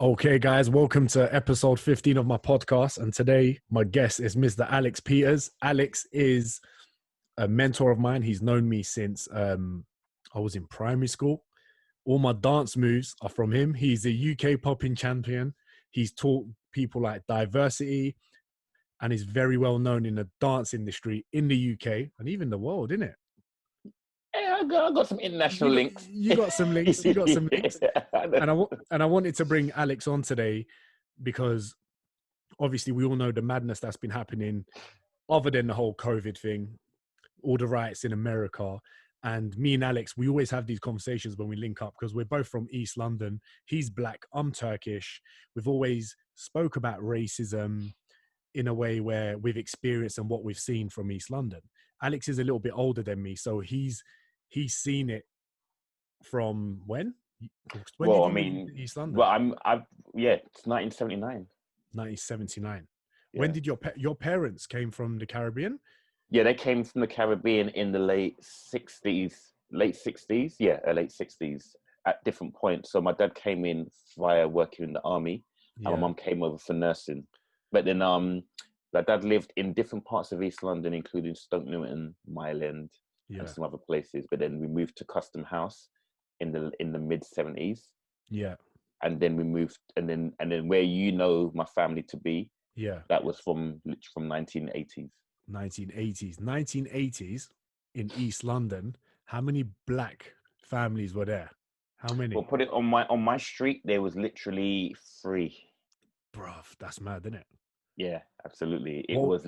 Okay, guys, welcome to episode 15 of my podcast. And today, my guest is Mr. Alex Peters. Alex is a mentor of mine. He's known me since I was in primary school. All my dance moves are from him. He's a UK popping champion. He's taught people like diversity and is very well known in the dance industry in the UK and even the world, isn't it? Yeah, I got some international links. You got some links. You got some links. And I wanted to bring Alex on today because obviously we all know the madness that's been happening other than the whole COVID thing, all the riots in America. And me and Alex, we always have these conversations when we link up because we're both from East London. He's black, I'm Turkish. We've always spoke about racism in a way where we've experienced and what we've seen from East London. Alex is a little bit older than me, so he's seen it from when? Well, did you move to East London? It's 1979. 1979. Yeah. When did your parents came from the Caribbean? Yeah, they came from the Caribbean in the late 60s. Late 60s at different points. So my dad came in via working in the army, and my mum came over for nursing. But then my dad lived in different parts of East London, including Stoke Newington, Mile End, and some other places. But then we moved to Custom House in the mid 70s. Yeah. And then we moved, and then where my family to be. Yeah. That was from 1980s. 1980s in East London. How many black families were there? How many? Well, put it on my street. There was literally 3. Bruv, that's mad, isn't it? Yeah, absolutely. It was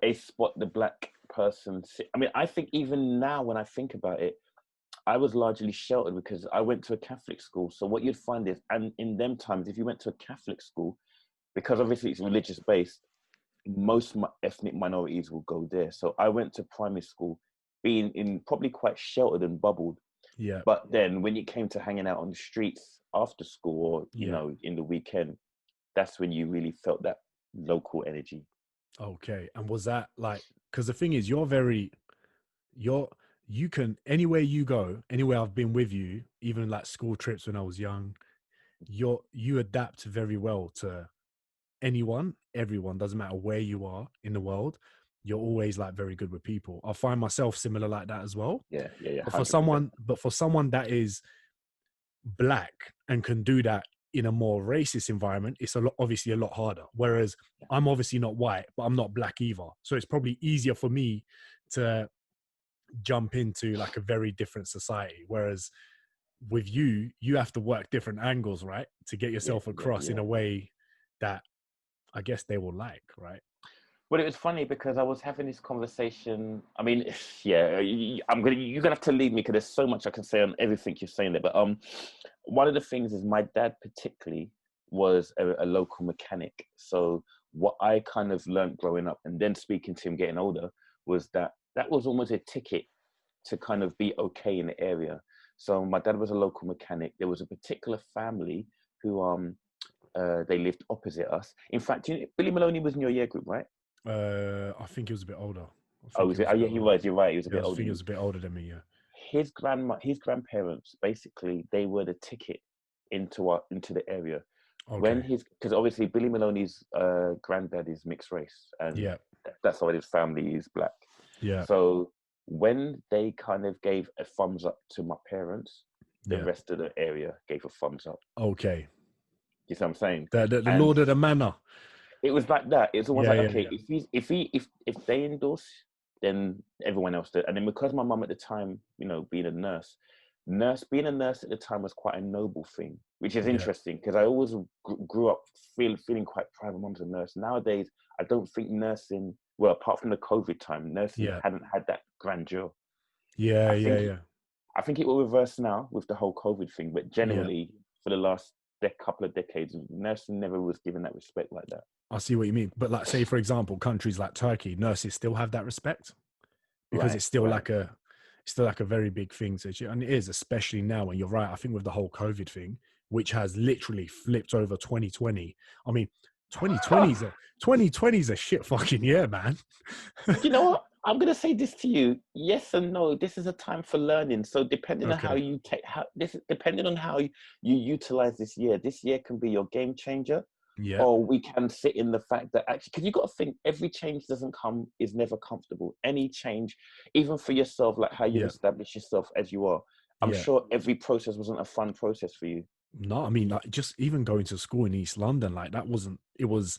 a spot the black person. I mean, I think even now when I think about it, I was largely sheltered because I went to a Catholic school. So what you'd find is, and in them times, if you went to a Catholic school, because obviously it's religious based, most ethnic minorities will go there. So I went to primary school being in probably quite sheltered and bubbled. Yeah. But then when it came to hanging out on the streets after school or, you know, in the weekend, that's when you really felt that local energy. Okay. And was that like, because the thing is, you can, anywhere you go, anywhere I've been with you, even like school trips when I was young, you adapt very well to everyone, doesn't matter where you are in the world. You're always like very good with people. I find myself similar like that as well. Yeah. But for someone that is black and can do that in a more racist environment, it's obviously a lot harder. Whereas I'm obviously not white, but I'm not black either. So it's probably easier for me to jump into like a very different society. Whereas with you have to work different angles, right? To get yourself across in a way that I guess they will like, right? Well, it was funny because I was having this conversation. I mean, you're gonna have to lead me because there's so much I can say on everything you're saying there. But one of the things is my dad particularly was a local mechanic. So what I kind of learned growing up and then speaking to him getting older was that was almost a ticket to kind of be okay in the area. So my dad was a local mechanic. There was a particular family who they lived opposite us. In fact, Billy Maloney was in your year group, right? I think he was a bit older. Was it? Yeah, he was. You're right. He was a bit older. I think he was a bit older than me. Yeah. His grandparents, basically, they were the ticket into the area. Okay. Because obviously Billy Maloney's granddad is mixed race, and that's why his family is black. Yeah. So when they kind of gave a thumbs up to my parents, the rest of the area gave a thumbs up. Okay. You see what I'm saying? The Lord of the Manor. It was like that. It's almost if they endorse, then everyone else did. And then because my mum at the time, being a nurse being a nurse at the time was quite a noble thing, which is interesting because I always grew up feeling quite proud. My mum's a nurse. Nowadays, I don't think nursing, well, apart from the COVID time, nursing hadn't had that grandeur. I think it will reverse now with the whole COVID thing, but generally for the last couple of decades, nursing never was given that respect like that. I see what you mean. But like, say, for example, countries like Turkey, nurses still have that respect because it's still like a very big thing. So, and it is, especially now. And you're right. I think with the whole COVID thing, which has literally flipped over 2020. I mean, 2020 is a shit fucking year, man. You know what? I'm gonna say this to you: yes and no. This is a time for learning. So depending on how Okay. you take depending on how you utilize this year can be your game changer, Yeah. or we can sit in the fact that actually, because you got to think, every change doesn't come is never comfortable. Any change, even for yourself, like how you've Yeah. established yourself as you are, I'm Yeah. sure every process wasn't a fun process for you. No, I mean, like, just even going to school in East London, like, that wasn't, it was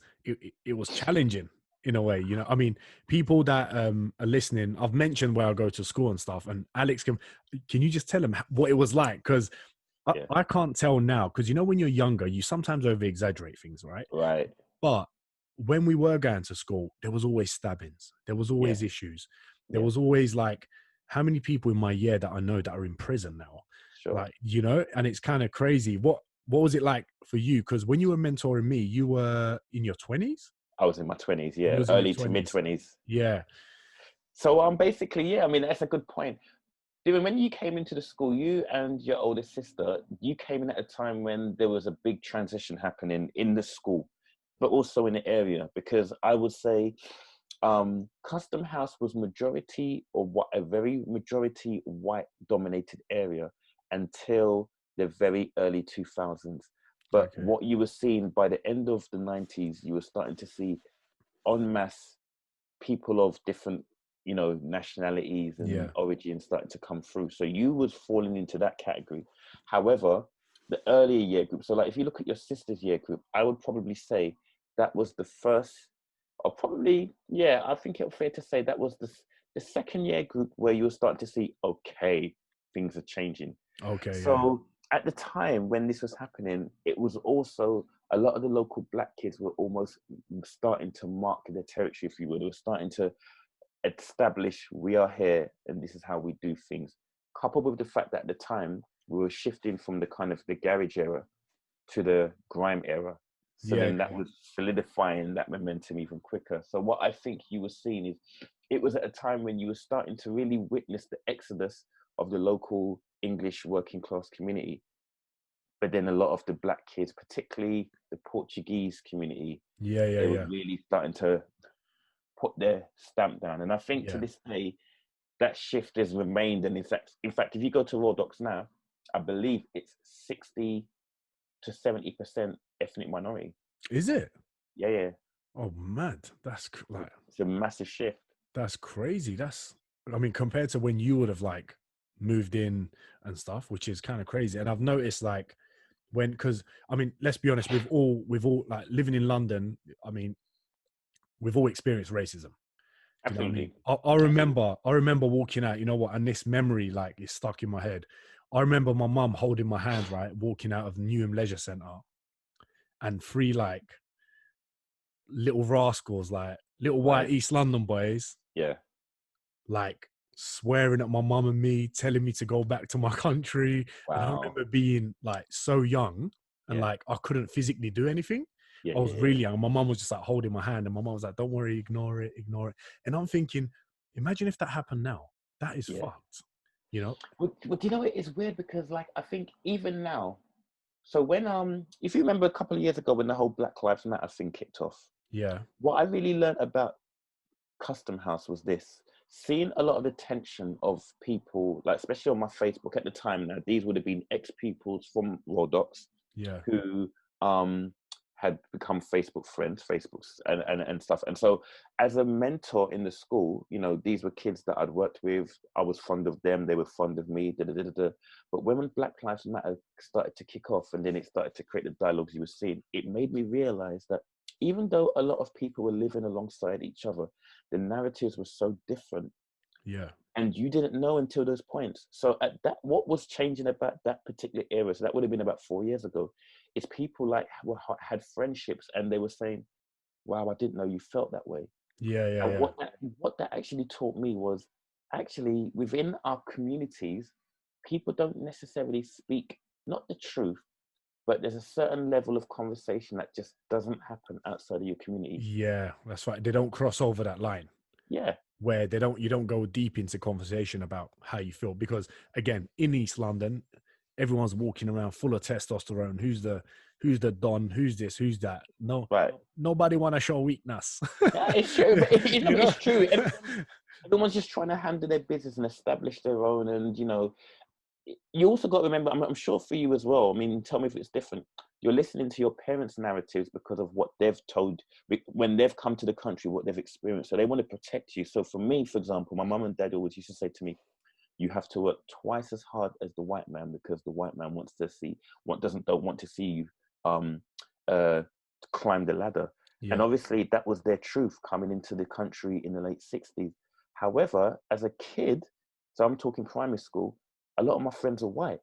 challenging in a way, you know. I mean, people that are listening, I've mentioned where I go to school and stuff, and Alex, can you just tell them what it was like? Because Yeah. I can't tell now, because, you know, when you're younger, you sometimes over exaggerate things, right? Right. But when we were going to school, there was always stabbings, there was Yeah. always issues, there Yeah. was always, like, how many people in my year that I know that are in prison now? Sure. Like, you know, and it's kind of crazy. What was it like for you? Because when you were mentoring me, you were in your 20s? I was in my 20s. You Yeah, was in your early to mid 20s. 20s. Yeah. So basically, yeah. I mean, that's a good point. Dylan, when you came into the school, you and your older sister, you came in at a time when there was a big transition happening in the school, but also in the area, because I would say Custom House was majority, or what, a very majority white dominated area until the very early 2000s. But Okay. what you were seeing by the end of the 90s, you were starting to see en masse people of different, nationalities and Yeah. origins starting to come through. So you was falling into that category. However, the earlier year group, so like if you look at your sister's year group, I would probably say that was the first, or probably, yeah, I think it's fair to say that was the second year group where you were starting to see, okay, things are changing. Okay. Yeah. So at the time when this was happening, it was also a lot of the local black kids were almost starting to mark their territory, if you will. They were starting to establish, we are here and this is how we do things. Coupled with the fact that at the time we were shifting from the kind of the garage era to the grime era. So Yeah. then that was solidifying that momentum even quicker. So what I think you were seeing is, it was at a time when you were starting to really witness the exodus of the local English working class community. But then a lot of the black kids, particularly the Portuguese community, Yeah. Yeah. they were Yeah. really starting to put their stamp down. And I think to Yeah. this day, that shift has remained. And in fact, if you go to Raw Docs now, I believe it's 60 to 70% ethnic minority. Is it? Yeah, yeah. Oh, mad. Like, It's a massive shift. that's crazy. I mean, compared to when you would have, like, moved in and stuff, which is kind of crazy. And I've noticed, like, because I mean, let's be honest, we've all like living in London. I mean, we've all experienced racism. Do you know what I mean? Absolutely. I remember walking out, you know what, and this memory, like, is stuck in my head. I remember my mum holding my hand, right, walking out of Newham Leisure Centre, and three, like, little rascals, like little white Right. East London boys, Yeah. like, swearing at my mum and me, telling me to go back to my country. And I Wow. remember being, like, so young, and, Yeah. like, I couldn't physically do anything. Yeah. I was Yeah. Yeah. really young. My mum was just, like, holding my hand, and my mum was like, "Don't worry, ignore it, ignore it." And I'm thinking, imagine if that happened now. That is Yeah. fucked. You know? Well, do you know, it is weird because, like, I think even now, so when, if you remember a couple of years ago when the whole Black Lives Matter thing kicked off, Yeah. what I really learned about Custom House was this: seeing a lot of the tension of people, like especially on my Facebook at the time. Now these would have been ex-pupils from Rodox Yeah. who had become Facebook friends, Facebooks and stuff. And so as a mentor in the school, these were kids that I'd worked with. I was fond of them, they were fond of me. Da, da, da, da, da. But when Black Lives Matter started to kick off, and then it started to create the dialogues you were seeing, it made me realize that even though a lot of people were living alongside each other, the narratives were so different, Yeah. and you didn't know until those points. So at that, what was changing about that particular era, so that would have been about 4 years ago, is people like had friendships, and they were saying, wow, I didn't know you felt that way. Yeah. Yeah. And Yeah. what that actually taught me was, actually within our communities, people don't necessarily speak, not the truth, but there's a certain level of conversation that just doesn't happen outside of your community. Yeah. That's right. They don't cross over that line, Yeah. where you don't go deep into conversation about how you feel, because, again, in East London, everyone's walking around full of testosterone. Who's the don? Who's this? Who's that? No, Right. nobody want to show weakness. Yeah, it's true. But You know? it's true. Everyone's just trying to handle their business and establish their own. And, you also got to remember, I'm sure for you as well. I mean, tell me if it's different. You're listening to your parents' narratives because of what they've told when they've come to the country, what they've experienced. So they want to protect you. So for me, for example, my mum and dad always used to say to me, you have to work twice as hard as the white man, because the white man don't want to see you climb the ladder. Yeah. And obviously that was their truth coming into the country in the late 60s. However, as a kid, so I'm talking primary school, a lot of my friends are white.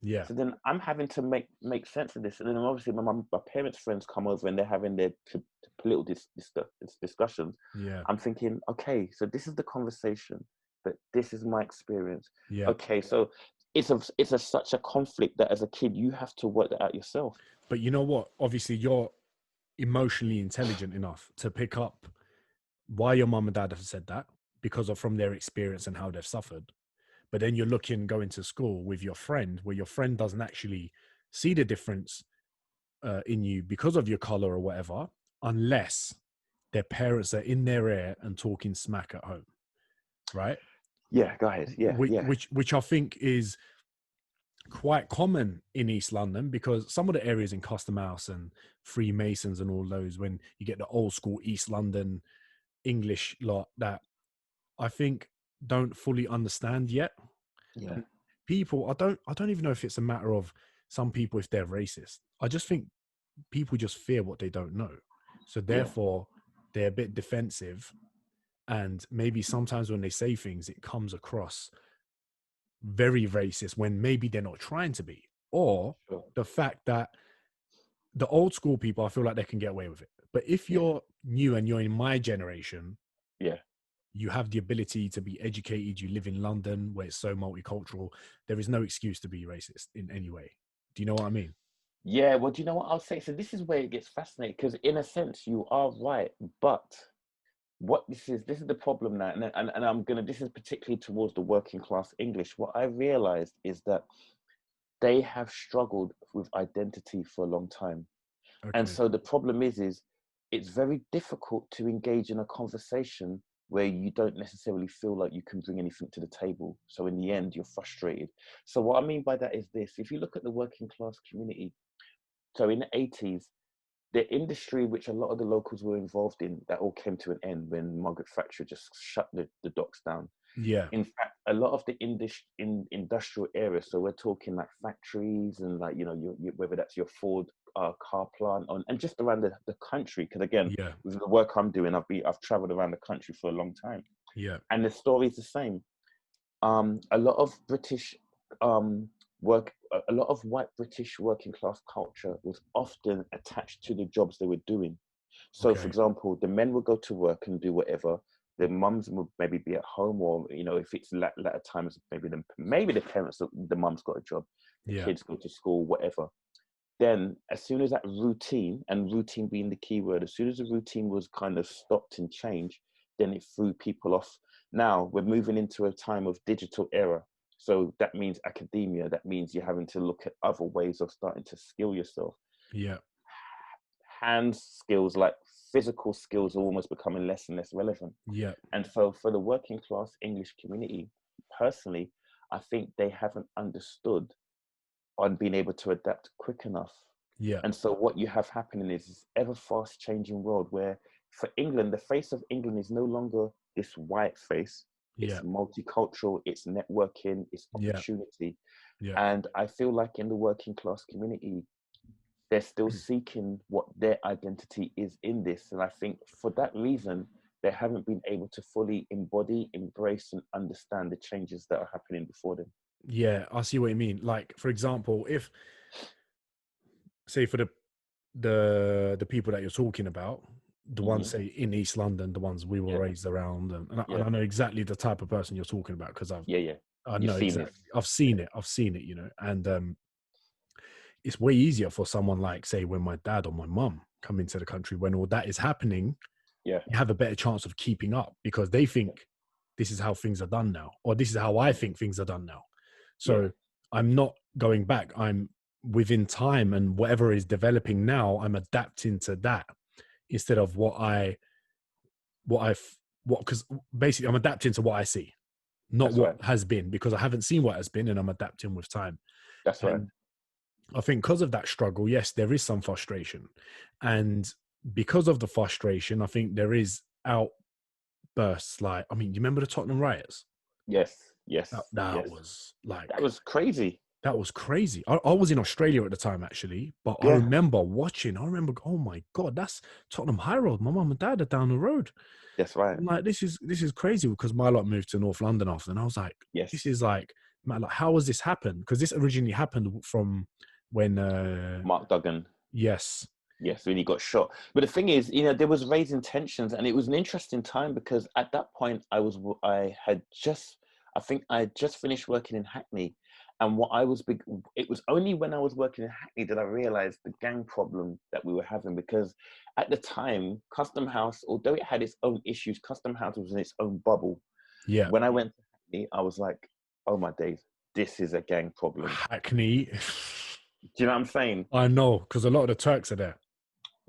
Yeah. So then I'm having to make sense of this. And then obviously my parents' friends come over and they're having their political discussions. Yeah. I'm thinking, okay, so this is the conversation, but this is my experience. Yeah. Okay, so it's such a conflict that as a kid, you have to work that out yourself. But you know what? Obviously, you're emotionally intelligent enough to pick up why your mum and dad have said that, because of from their experience and how they've suffered. But then you're going to school with your friend, where your friend doesn't actually see the difference in you because of your color or whatever, unless their parents are in their ear and talking smack at home, right? Yeah, go ahead. Yeah, which I think is quite common in East London, because some of the areas in Custom House and Freemasons and all those, when you get the old school East London English lot that I think don't fully understand yet. Yeah. And people, I don't even know if it's a matter of some people, if they're racist. I just think people just fear what they don't know. So therefore they're a bit defensive, and maybe sometimes when they say things, it comes across very racist when maybe they're not trying to be. Or the fact that the old school people, I feel like they can get away with it. But if you're new and you're in my generation, you have the ability to be educated, you live in London where it's so multicultural, there is no excuse to be racist in any way. Do you know what I mean? Yeah, well, do you know what I'll say? So this is where it gets fascinating, because in a sense you are right, but what this is the problem now, and this is particularly towards the working class English. What I realized is that they have struggled with identity for a long time. Okay. And so the problem is it's very difficult to engage in a conversation where you don't necessarily feel like you can bring anything to the table. So in the end, you're frustrated. So what I mean by that is this: if you look at the working class community, so in the 80s, the industry which a lot of the locals were involved in, that all came to an end when Margaret Thatcher just shut the docks down. Yeah. In fact, a lot of the industrial areas, so we're talking like factories and like, whether that's your Ford car plant and just around the country. Because again, with the work I'm doing, I've traveled around the country for a long time. Yeah. And the story's the same. A lot of British a lot of white British working class culture was often attached to the jobs they were doing. So, for example, the men would go to work and do whatever. The mums would maybe be at home, or if it's latter times, maybe the parents, the mums got a job, the kids go to school, whatever. Then, as soon as that routine, and routine being the key word, as soon as the routine was kind of stopped and changed, then it threw people off. Now we're moving into a time of digital era. So that means academia. That means you're having to look at other ways of starting to skill yourself. Yeah. Hand skills, like physical skills, are almost becoming less and less relevant. Yeah. And so for the working class English community, personally, I think they haven't understood on being able to adapt quick enough. Yeah. And so what you have happening is this ever fast changing world where for England, the face of England is no longer this white face. It's multicultural, it's networking, it's opportunity. And I feel like in the working class community, they're still seeking what their identity is in this. And I think for that reason, they haven't been able to fully embody, embrace, and understand the changes that are happening before them. Yeah, I see what you mean. Like, for example, if, say, for the people that you're talking about, the ones, say, in East London, the ones we were raised around, and I know exactly the type of person you're talking about, because I know exactly. I've seen it, and it's way easier for someone like, say, when my dad or my mum come into the country, when all that is happening, you have a better chance of keeping up, because they think this is how things are done now, or this is how I think things are done now. So I'm not going back, I'm within time and whatever is developing now, I'm adapting to that instead of because basically I'm adapting to what I see, not That's what right. has been, because I haven't seen what has been and I'm adapting with time. That's right. And I think because of that struggle, yes, there is some frustration. And because of the frustration, I think there is outbursts. Like, I mean, you remember the Tottenham riots? Yes. Yes. That Yes. was like, That was crazy. that was crazy. I was in Australia at the time, actually, but I Yeah. remember watching. I remember, oh my God, that's Tottenham High Road. My mum and dad are down the road. That's right. I'm like, this is crazy, because my lot moved to North London after, and I was like, this Yes. is like, man, like, how has this happened? Because this originally happened from when, Mark Duggan. yes, Yes, when he got shot. But the thing is, you know, there was raising tensions, and it was an interesting time because at that point, I think I had just finished working in Hackney, and it was only when I was working in Hackney that I realized the gang problem that we were having. Because at the time, Custom House, although it had its own issues, Custom House was in its own bubble. yeah, When I went to Hackney, I was like, oh my days, this is a gang problem. Hackney. Do you know what I'm saying? I know, because a lot of the Turks are there.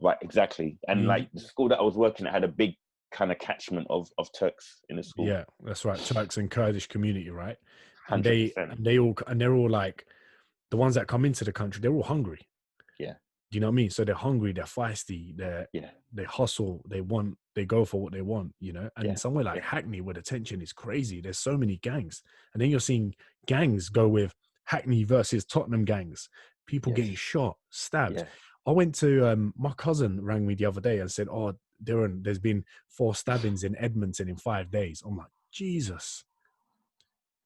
Right, exactly. And Mhm. like the school that I was working at had a big kind of catchment of Turks in the school. Yeah, that's right. Turks and Kurdish community, right? And 100%. they're all like, the ones that come into the country, they're all hungry. Yeah, Do you know what I mean? So they're hungry, they're feisty, yeah, they hustle, they go for what they want, And yeah, somewhere like yeah. Hackney, where the tension is crazy, there's so many gangs, and then you're seeing gangs go with Hackney versus Tottenham gangs, people Yes, getting shot, stabbed. yeah. I went to my cousin rang me the other day and said, "Oh, Diren, there's been 4 stabbings in Edmonton in 5 days." I'm like, Jesus.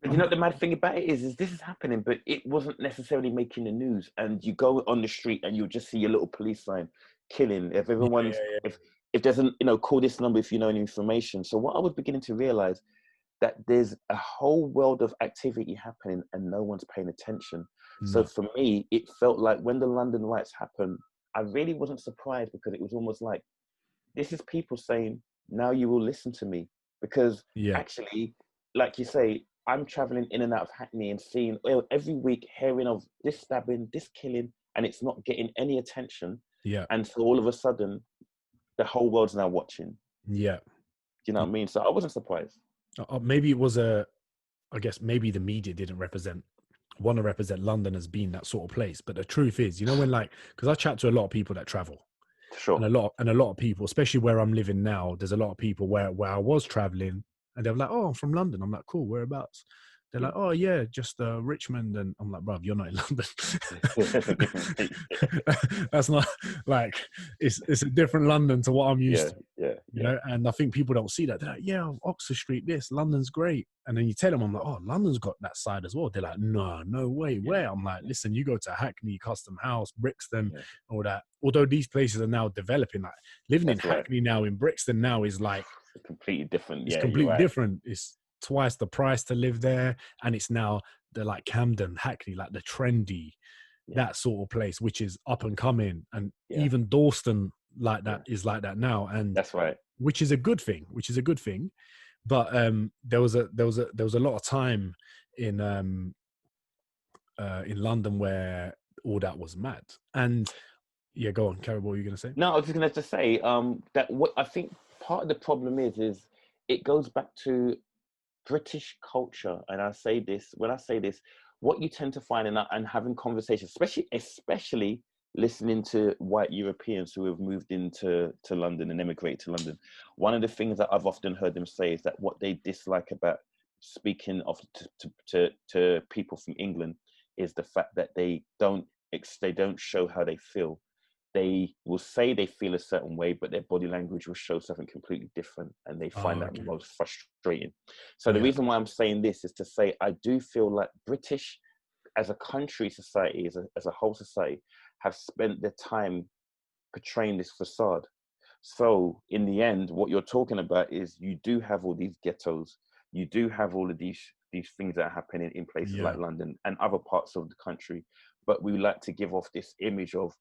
But you I'm know, like, the mad thing about it is this is happening, but it wasn't necessarily making the news. And you go on the street and you'll just see a little police sign, killing. If yeah, everyone's, yeah, if there's an, call this number if you know any information. So what I was beginning to realize that there's a whole world of activity happening and no one's paying attention. So no, for me, it felt like when the London riots happened, I really wasn't surprised because it was almost like, this is people saying, now you will listen to me. Because yeah, actually, like you say, I'm traveling in and out of Hackney and seeing every week, hearing of this stabbing, this killing, and it's not getting any attention. yeah, And so all of a sudden, the whole world's now watching. Do yeah. you know what I mean? So I wasn't surprised. Maybe it was I guess maybe the media didn't want to represent London as being that sort of place. But the truth is, when because I chat to a lot of people that travel, and Sure. a lot of people, especially where I'm living now, there's a lot of people where I was traveling, and they're like, "Oh, I'm from London." I'm like, "Cool, whereabouts?" They're Yeah. like, "Oh yeah, just Richmond," and I'm like, "Bruv, you're not in London." That's not like, it's a different London to what I'm used Yeah, to. yeah, yeah, And I think people don't see that. They're like, yeah, Oxford Street, this, London's great. And then you tell them, I'm like, oh, London's got that side as well. They're like, no way, yeah, where? I'm like, yeah, listen, you go to Hackney, Custom House, Brixton, yeah. all that. Although these places are now developing, like living in That's right. Hackney now, in Brixton now, is like, It's completely different. it's Yeah, you're completely right. different. It's twice the price to live there. And it's now the like Camden, Hackney, like the trendy, Yeah, that sort of place, which is up and coming. And yeah, even Dalston like yeah. that is like that now. And That's right. which is a good thing, But there was a lot of time in London where all that was mad. And yeah, go on, Carrie, what were you gonna say? No, I was just going to say that what I think part of the problem is it goes back to British culture, and I say this when I say this, what you tend to find and having conversations, especially listening to white Europeans who have moved into London and emigrated to London. One of the things that I've often heard them say is that what they dislike about speaking of to people from England is the fact that they don't show how they feel. They will say they feel a certain way, but their body language will show something completely different, and they find Oh, that okay. most frustrating. So the Yeah, reason why I'm saying this is to say I do feel like British, as a country, society, as a whole society, have spent their time portraying this facade. So in the end, what you're talking about is you do have all these ghettos, you do have all of these things that are happening in places yeah, like London and other parts of the country, but we like to give off this image of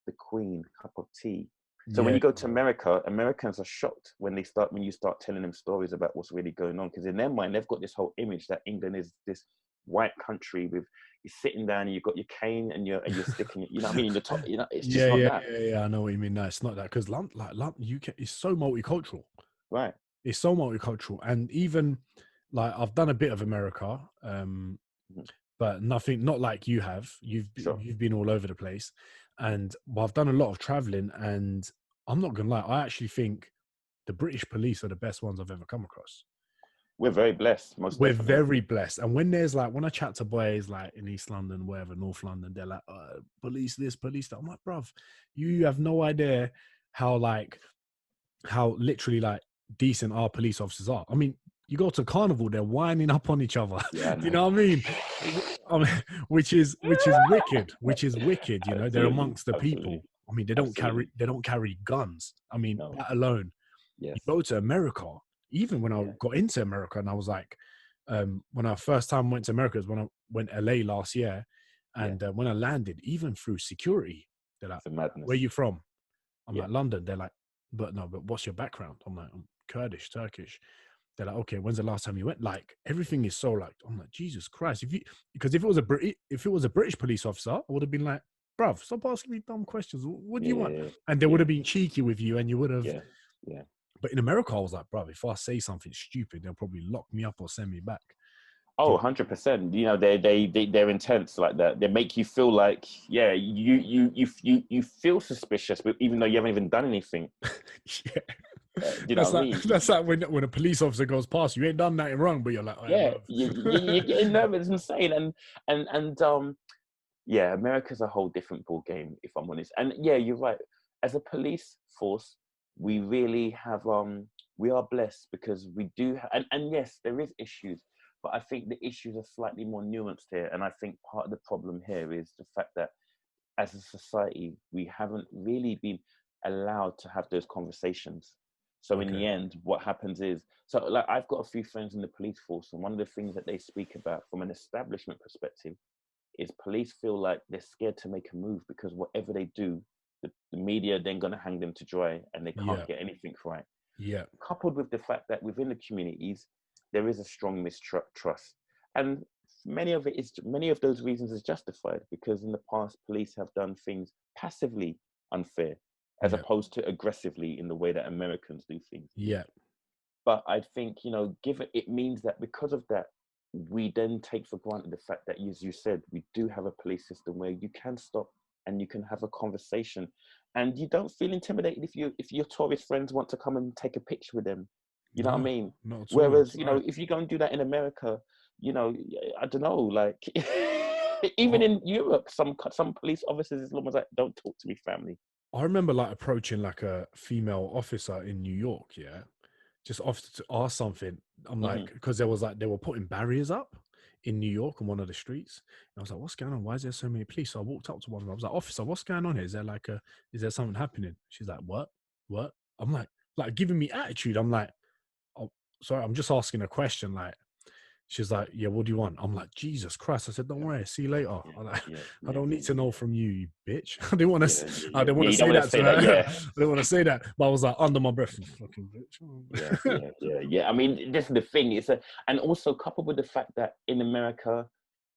the Queen, cup of tea. So when yeah, you go to America, Americans are shocked when you start telling them stories about what's really going on, because in their mind they've got this whole image that England is this white country with you're sitting down and you've got your cane and you're sticking, you know what I mean, in the top, you know, it's just Yeah, not yeah, that. yeah, yeah. I know what you mean. No, it's not that because London, UK is so multicultural. Right. It's so multicultural, and even like I've done a bit of America, Mhm. but nothing, not like you have. Sure. You've been all over the place, and well, I've done a lot of traveling, and I'm not gonna lie, I actually think the British police are the best ones I've ever come across. We're very blessed, most We're definitely. very blessed, and when there's like when I chat to boys like in East London, wherever, North London, they're like, police this, police that. I'm like, bruv, you have no idea how how literally like decent our police officers are. I mean, you go to carnival, they're winding up on each other. Yeah, I Do you know. know what I mean? I mean, which is wicked. Which is wicked. You know, they're Absolutely. amongst the people. Absolutely. I mean, Absolutely. they don't carry guns. I mean, No. that alone. You Yes. go to America. Even when I Yeah. got into America, and I was like, when I first time went to America was when I went LA last year, Yeah. and when I landed, even through security, they're like, It's a "Where madness. you from?" I'm Yeah. like, London. They're like, but no, but what's your background? I'm like, I'm Kurdish, Turkish. They're like, okay, when's the last time you went? Like, everything is so like, I'm like, Jesus Christ. Because if it was a British police officer, I would have been like, bruv, stop asking me dumb questions. What do you want? Yeah. And they would Yeah. have been cheeky with you, and you would have. Yeah. Yeah. But in America, I was like, bruv, if I say something stupid, they'll probably lock me up or send me back. Oh, 100%. You know, they're intense like that. They make you feel like, yeah, you feel suspicious, but even though you haven't even done anything. Yeah. You know what I mean? That's like when a police officer goes past, you ain't done nothing wrong, but you're like, oh, yeah, Yeah, bruv. you're getting nervous, it's insane, and yeah, America's a whole different ball game, if I'm honest. And yeah, you're right. As a police force, we really have we are blessed because we do and yes, there is issues, but I think the issues are slightly more nuanced here. And I think part of the problem here is the fact that as a society, we haven't really been allowed to have those conversations. So in Okay. the end, what happens is, so like I've got a few friends in the police force, and one of the things that they speak about from an establishment perspective is police feel like they're scared to make a move because whatever they do, the media are then going to hang them to dry and they can't Yeah. get anything right. Yeah. Coupled with the fact that within the communities, there is a strong mistrust. And many of those reasons is justified because in the past, police have done things passively unfair as Yeah. opposed to aggressively in the way that Americans do things. Yeah. But I think, you know, it means that because of that, we then take for granted the fact that, as you said, we do have a police system where you can stop and you can have a conversation, and you don't feel intimidated if your tourist friends want to come and take a picture with them. You know what I No, mean? not at all. Whereas, That's you know, right. if you go and do that in America, you know, I don't know, like even I, in Europe, some police officers is almost like, don't talk to me, family. I remember like approaching like a female officer in New York, yeah, just offered to ask something. I'm like, Hmm. because there was like they were putting barriers up in New York on one of the streets. And I was like, what's going on? Why is there so many police? So I walked up to one of them. I was like, officer, what's going on here? Is there something happening? She's like, what? What? I'm like giving me attitude. I'm like, oh, sorry, I'm just asking a question. Like, she's like, yeah, what do you want? I'm like, Jesus Christ. I said, don't Yeah, worry, see you later. yeah, I'm like, yeah, I yeah, don't need yeah, to know yeah. from you, you bitch. I didn't want Yeah, to. yeah, I yeah, didn't want yeah. to You don't say want to that say to that, her. yeah. I didn't want to say that, but I was like under my breath, fucking Yeah, bitch. yeah, yeah, yeah. I mean, this is the thing. And also coupled with the fact that in America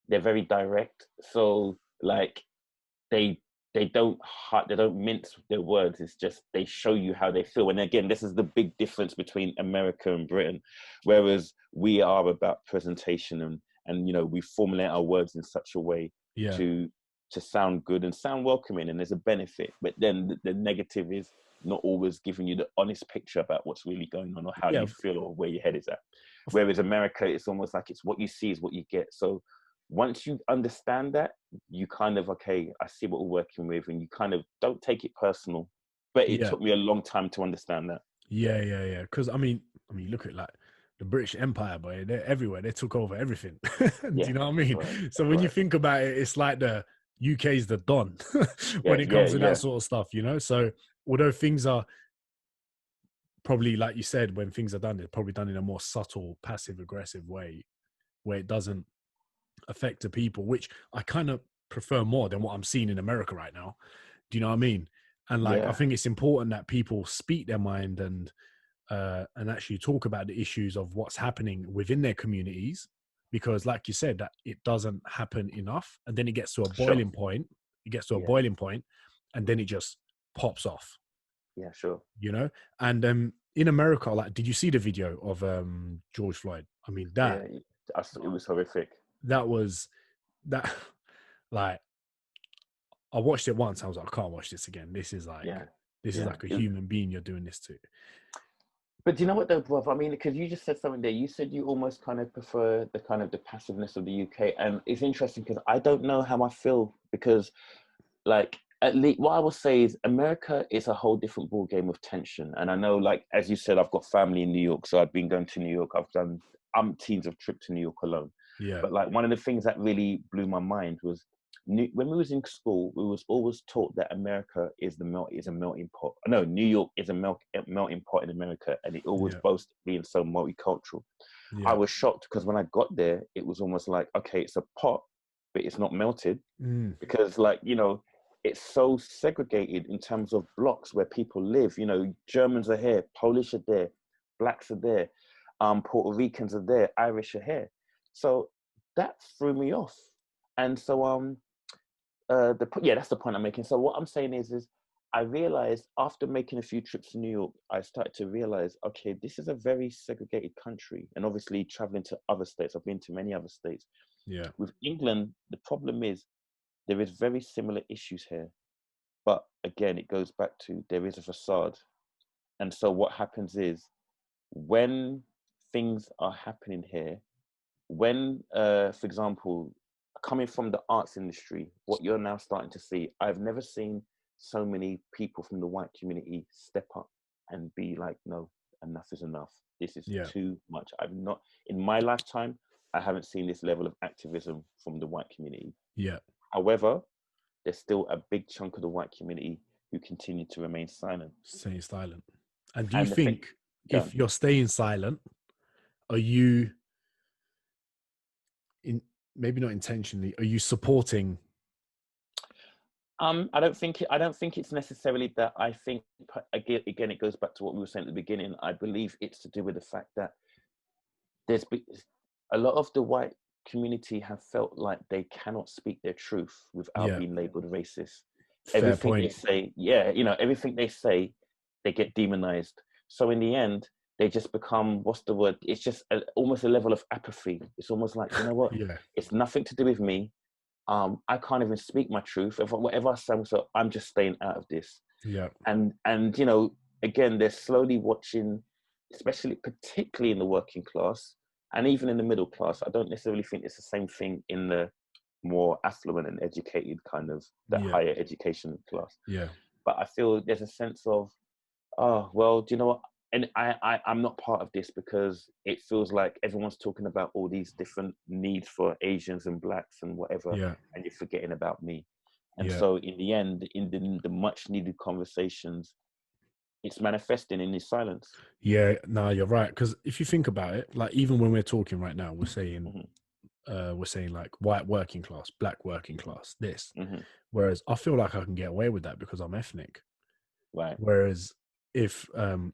they're very direct. So like they they don't mince their words. It's just they show you how they feel. And again, this is the big difference between America and Britain. Whereas we are about presentation and you know we formulate our words in such a way Yeah, to sound good and sound welcoming, and there's a benefit. But then the negative is not always giving you the honest picture about what's really going on or how yeah. you feel or where your head is at. Whereas America, it's almost like it's what you see is what you get. So once you understand that, you kind of, okay, I see what we're working with, and you kind of don't take it personal. But it Yeah, took me a long time to understand that. yeah. Because look at like the British Empire, boy. They're everywhere. They took over everything. Do Yeah, you know what I that's mean? right. So That's when you right. think about it, it's like the UK's the Don Yeah, when it yeah, comes to that yeah, sort of stuff. You know. So although things are probably like you said, when things are done, they're probably done in a more subtle, passive aggressive way, where it doesn't affect the people, which I kind of prefer more than what I'm seeing in America right now. Do you know what I mean? And like, I yeah, think it's important that people speak their mind and actually talk about the issues of what's happening within their communities, because, like you said, that it doesn't happen enough, and then it gets to a Sure. boiling point. It gets to a Yeah. boiling point, and then it just pops off. Yeah, sure. You know, and in America, like, did you see the video of George Floyd? I mean, Yeah, it was horrific. that was that like, I watched it once. I was like, I can't watch this again. This is like, Yeah, this is yeah. like a human being you're doing this to. But do you know what though, brother? I mean, because you just said something there. You said you almost kind of prefer the kind of the passiveness of the UK, and it's interesting because I don't know how I feel, because, like, at least what I will say is America is a whole different ball game of tension. And I know, like, as you said, I've got family in New York, so I've been going to New York. I've done umpteens of trips to New York alone. Yeah. But like, one of the things that really blew my mind was when we was in school, we was always taught that America is a melting pot. No, New York is a melting pot in America, and it always boasts being so multicultural. Yeah. I was shocked because when I got there, it was almost like, okay, it's a pot, but it's not melted, because, like, you know, it's so segregated in terms of blocks where people live. You know, Germans are here, Polish are there, blacks are there, Puerto Ricans are there, Irish are here. So that threw me off. And so that's the point I'm making. So what I'm saying is I realized after making a few trips to New York, I started to realize, okay, this is a very segregated country. And obviously traveling to other states, I've been to many other states. Yeah. With England, the problem is there is very similar issues here. But again, it goes back to there is a facade. And so what happens is when things are happening here, when, for example, coming from the arts industry, what you're now starting to see, I've never seen so many people from the white community step up and be like, no, enough is enough. This is too much. I've not, in my lifetime, I haven't seen this level of activism from the white community. Yeah. However, there's still a big chunk of the white community who continue to remain silent. Staying silent. And do you think if you're staying silent, are you, maybe not intentionally, are you supporting? I don't think it's necessarily that. I think, again, it goes back to what we were saying at the beginning. I believe it's to do with the fact that there's a lot of the white community have felt like they cannot speak their truth without being labeled racist. Fair point. They say, everything they say, they get demonized. So in the end, they just become, what's the word? It's just almost a level of apathy. It's almost like, you know what? It's nothing to do with me. I can't even speak my truth. Whatever I say, so I'm just staying out of this. Yeah. And you know, again, they're slowly watching, particularly in the working class and even in the middle class. I don't necessarily think it's the same thing in the more affluent and educated kind of the higher education class. Yeah. But I feel there's a sense of, oh, well, do you know what? And I'm not part of this because it feels like everyone's talking about all these different needs for Asians and blacks and whatever, and you're forgetting about me. And so in the end, in the much needed conversations, it's manifesting in this silence. Yeah, no, you're right. Because if you think about it, like, even when we're talking right now, we're saying like white working class, black working class, this. Whereas I feel like I can get away with that because I'm ethnic. Right. Whereas if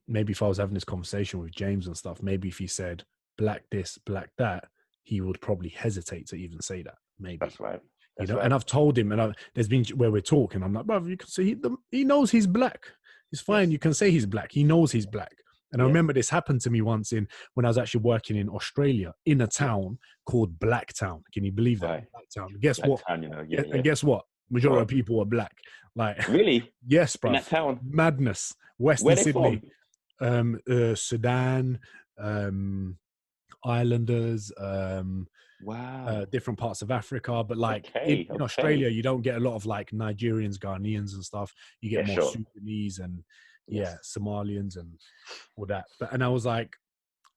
maybe if I was having this conversation with James and stuff, maybe if he said black this, black that, he would probably hesitate to even say that. Maybe. That's right. That's you know, right. and I've told him, and there's been where we're talking, I'm like, brother, you can see he knows he's black. It's fine. Yes. You can say he's black. He knows he's black. And I remember this happened to me once when I was actually working in Australia in a town called Blacktown. Can you believe that? Blacktown. Guess what? Town, you know, and guess what? Majority of people are black. Like, really? Yes, bro. In that town? Madness. Western Sydney. Sudan, Islanders, wow, different parts of Africa, but like in Australia, you don't get a lot of like Nigerians, Ghanaians and stuff. You get more Sudanese and Somalians and all that. But and I was like,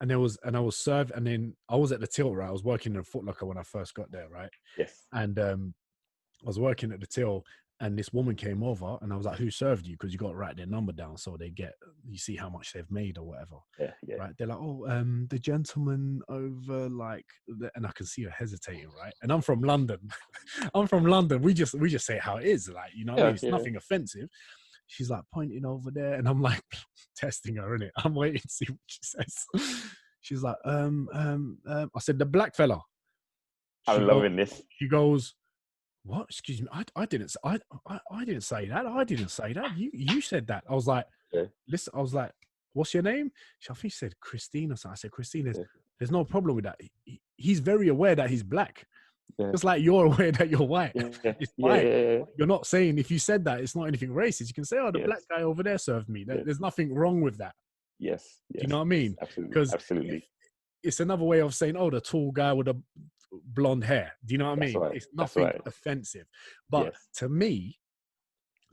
and I was served, and then I was at the till, right? I was working in a Foot Locker when I first got there, right? Yes. And I was working at the till, and this woman came over, and I was like, "Who served you?" Because you got to write their number down so you see how much they've made or whatever. Yeah. Right? They're like, "Oh, the gentleman over like," and I can see her hesitating, right? And I'm from London. I'm from London. We just say it how it is, like, you know what I mean? It's nothing offensive. She's like pointing over there, and I'm like testing her, innit? I'm waiting to see what she says. She's like, I said, "The black fella." I'm loving this. She goes, what? Excuse me. I didn't. I didn't say that. I didn't say that. You said that. I was like, Yeah. listen. I was like, what's your name? I think she said Christine or something. I said, Christine. Yeah. There's no problem with that. He's very aware that he's black. Yeah. Just like you're aware that you're white. Yeah. It's Yeah. fine. Yeah. You're not saying, if you said that, it's not anything racist. You can say, oh, the Yes. black guy over there served me. Yeah. There's nothing wrong with that. Yes. Do you know what I mean? Absolutely. Because Absolutely. it's another way of saying, oh, the tall guy with the blonde hair. Do you know what I That's mean? right. It's That's nothing right. offensive. But Yes. to me,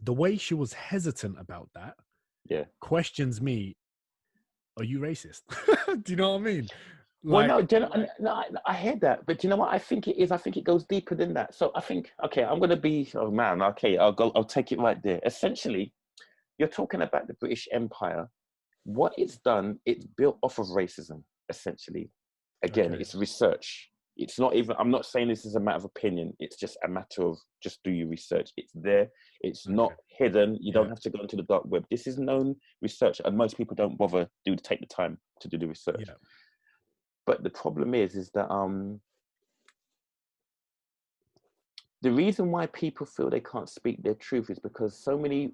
the way she was hesitant about that Yeah. questions me, are you racist? Do you know what I mean? Well, Like, no, I hear that, but do you know what I think it is? I think it goes deeper than that. So I think, okay, I'm gonna be, oh man, okay, I'll take it right there. Essentially, you're talking about the British Empire. What it's done, it's built off of racism, essentially. Again, okay. it's research. It's not even, I'm not saying this is a matter of opinion. It's just a matter of just do your research. It's there. It's not hidden. You don't have to go into the dark web. This is known research, and most people don't bother to take the time to do the research. Yeah. But the problem is that the reason why people feel they can't speak their truth is because so many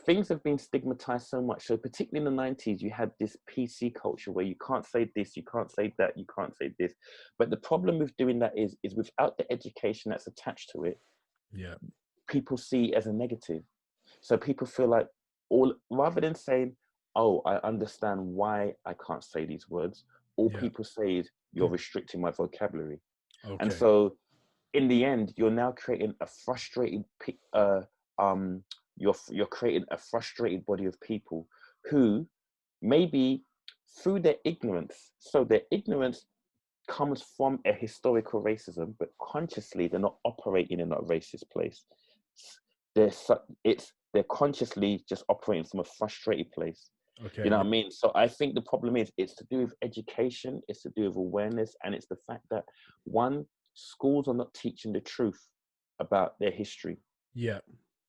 things have been stigmatized so much. So particularly in the 90s, you had this PC culture where you can't say this, you can't say that, you can't say this. But the problem with doing that is without the education that's attached to it, Yeah. people see it as a negative. So people feel like, rather than saying, oh, I understand why I can't say these words, all people say is, you're restricting my vocabulary. Okay. And so in the end, you're now creating a frustrated, you're creating a frustrated body of people who maybe through their ignorance, so their ignorance comes from a historical racism, but consciously they're not operating in that racist place. They're consciously just operating from a frustrated place. Okay. You know what I mean? So I think the problem is it's to do with education, it's to do with awareness, and it's the fact that one, schools are not teaching the truth about their history. Yeah.